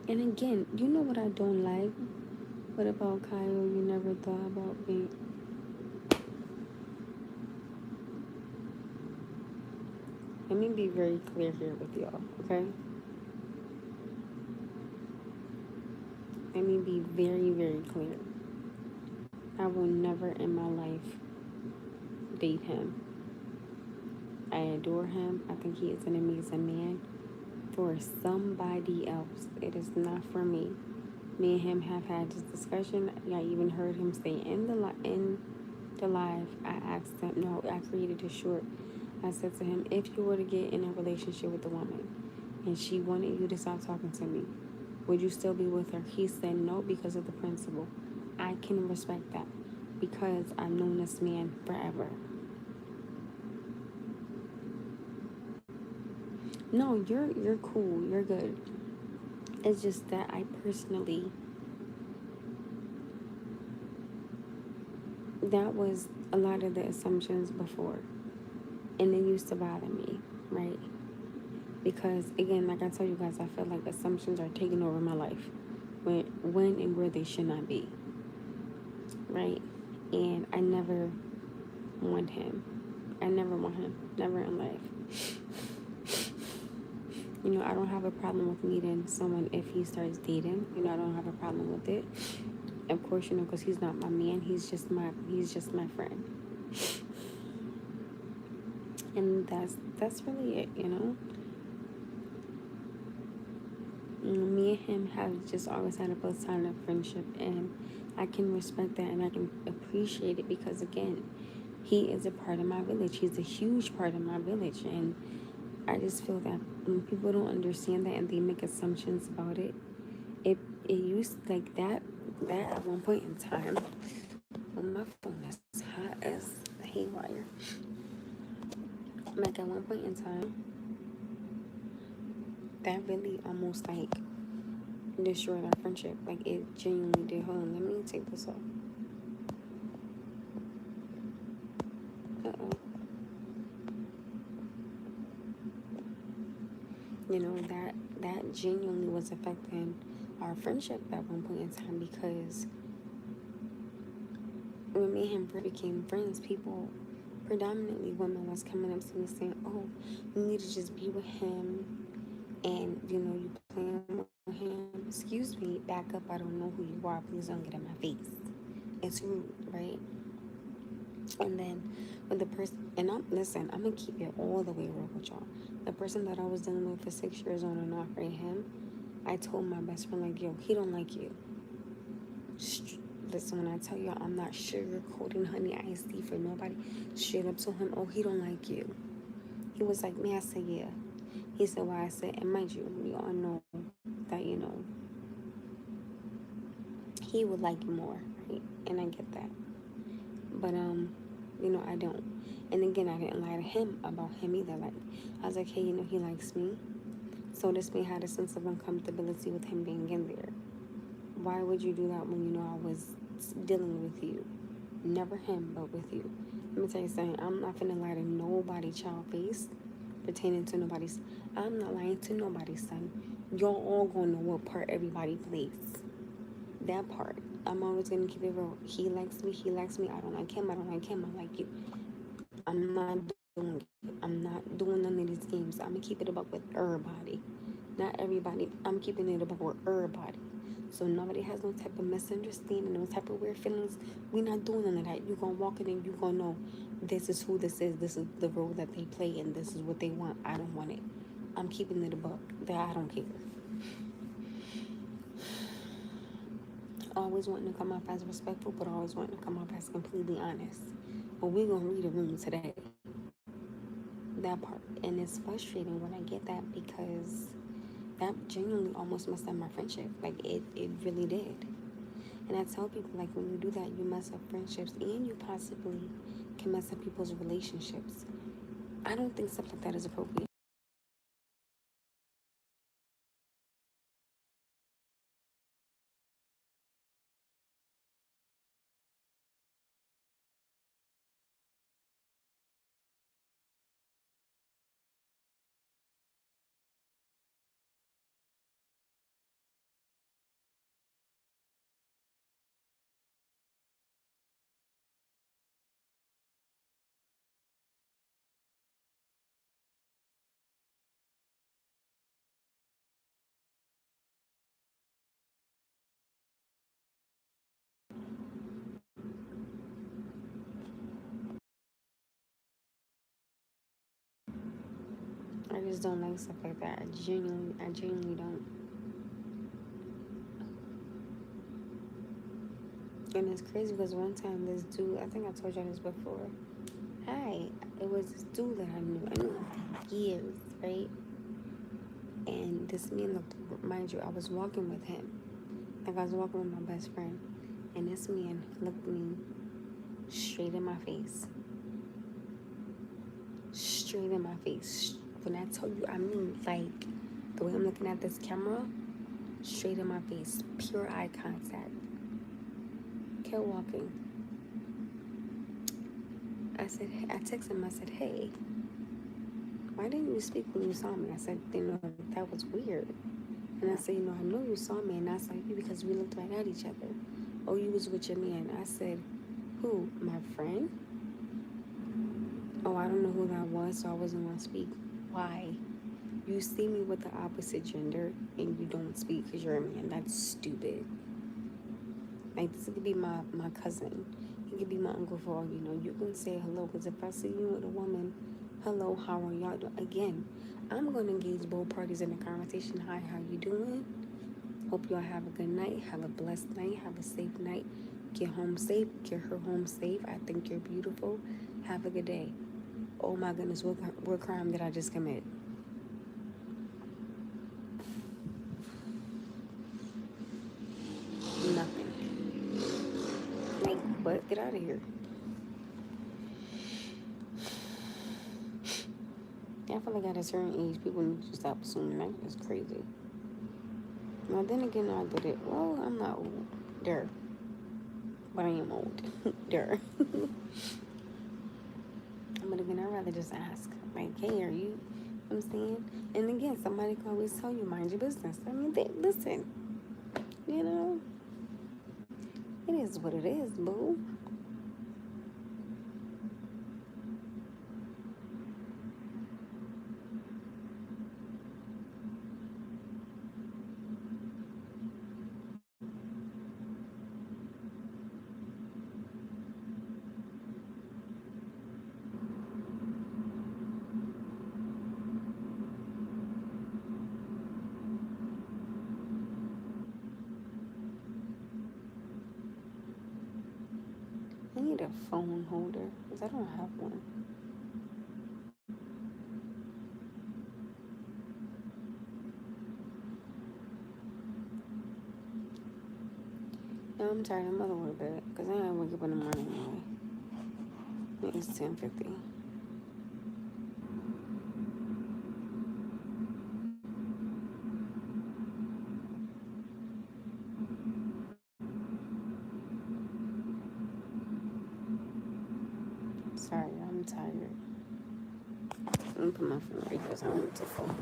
And again, you know what I don't like? What about Kyle? You never thought about being. Let me be very clear here with y'all, okay? Let me be very, very clear. I will never in my life date him. I adore him. I think he is an amazing man. For somebody else, it is not for me. Me and him have had this discussion. I even heard him say in the live. I asked him. No, I created a short. I said to him, if you were to get in a relationship with a woman and she wanted you to stop talking to me, would you still be with her? He said no because of the principle. I can respect that because I've known this man forever. No, you're cool. You're good. It's just that I personally that was a lot of the assumptions before. And it used to bother me, right? Because again, like I told you guys, I feel like assumptions are taking over my life when and where they should not be, right? And I never want him. I never want him. Never in life. You know, I don't have a problem with meeting someone if he starts dating. You know, I don't have a problem with it. Of course, you know, because he's not my man. He's just my friend. And that's really it, you know. Me and him have just always had a platonic friendship, and I can respect that and I can appreciate it because again, he is a part of my village. He's a huge part of my village, and I just feel that when people don't understand that and they make assumptions about it, it used like that at one point in time. Well, my phone is hot as haywire. Like at one point in time, that really almost like destroyed our friendship. Like it genuinely did. Hold on, let me take this off. Uh-oh. You know, that genuinely was affecting our friendship at one point in time because when me and him first became friends, people, predominantly women, was coming up to me saying, "Oh, you need to just be with him, and you know you playing with him. Excuse me, back up. I don't know who you are. Please don't get in my face. It's rude, right?" And then with the person, and I'm gonna keep it all the way real with y'all. The person that I was dealing with for 6 years on and off, right? Him, I told my best friend like, "Yo, he don't like you." Listen, when I tell you I'm not sugarcoating honey iced tea for nobody, straight up told him, "Oh, he don't like you." He was like, "Me?" I said, "Yeah." He said, "Why?" I said, and mind you, we all know that, you know, he would like you more, right? And I get that. But you know, I don't. And again, I didn't lie to him about him either. Like I was like, "Hey, you know, he likes me." So this may had a sense of uncomfortability with him being in there. Why would you do that when you know I was dealing with you? Never him, but with you. Let me tell you something. I'm not finna lie to nobody child face pertaining to nobody's. I'm not lying to nobody's son. Y'all all gonna know what part everybody plays. That part. I'm always gonna keep it real. He likes me. He likes me. I don't like him. I don't like him. I like you. I'm not doing it. I'm not doing none of these games. I'm gonna keep it about with everybody. Not everybody. I'm keeping it about with everybody. So nobody has no type of misunderstanding, no type of weird feelings. We not doing none of that. You gonna walk in and you gonna know this is who this is. This is the role that they play, and this is what they want. I don't want it. I'm keeping it above that. I don't care. Always wanting to come off as respectful, but always wanting to come off as completely honest. But we gonna read a room today. That part, and it's frustrating when I get that because that genuinely almost messed up my friendship. Like it really did. And I tell people, like, when you do that, you mess up friendships and you possibly can mess up people's relationships. I don't think stuff like that is appropriate. I just don't like stuff like that. I genuinely don't. And it's crazy because one time this dude, I think I told y'all this before. Hi, it was this dude that I knew years, right? And this man looked, mind you, I was walking with him. Like I was walking with my best friend. And this man looked me straight in my face. Straight in my face. When I tell you, I mean, like, the way I'm looking at this camera, straight in my face. Pure eye contact. Kept walking. I texted him, I said, hey, why didn't you speak when you saw me? I said, that was weird. And I said, I know you saw me and I saw you because we looked right at each other. Oh, you was with your man. I said, who? My friend? Oh, I don't know who that was, so I wasn't going to speak. Why? You see me with the opposite gender and you don't speak because you're a man. That's stupid. Like, this could be my cousin. He could be my uncle for all you know. You can say hello because if I see you with a woman, hello, how are y'all doing? Again, I'm going to engage both parties in a conversation. Hi, how you doing? Hope y'all have a good night. Have a blessed night. Have a safe night. Get home safe. Get her home safe. I think you're beautiful. Have a good day. Oh my goodness, what crime did I just commit? Nothing. Like, what? Get out of here. I feel like at a certain age, people need to stop assuming. That's crazy. Now, then again, I did it. Well, I'm not old. There. But I am old. There. But again, I'd rather just ask. Like, hey, are you? I'm saying? And again, somebody can always tell you, mind your business. I mean, listen. It is what it is, boo. I need a phone holder because I don't have one. No, I'm tired. I'm about to go to bed because I gotta wake up in the morning anyway. It's 10:50. Sorry, I'm tired. Let me put my phone right because I want to phone.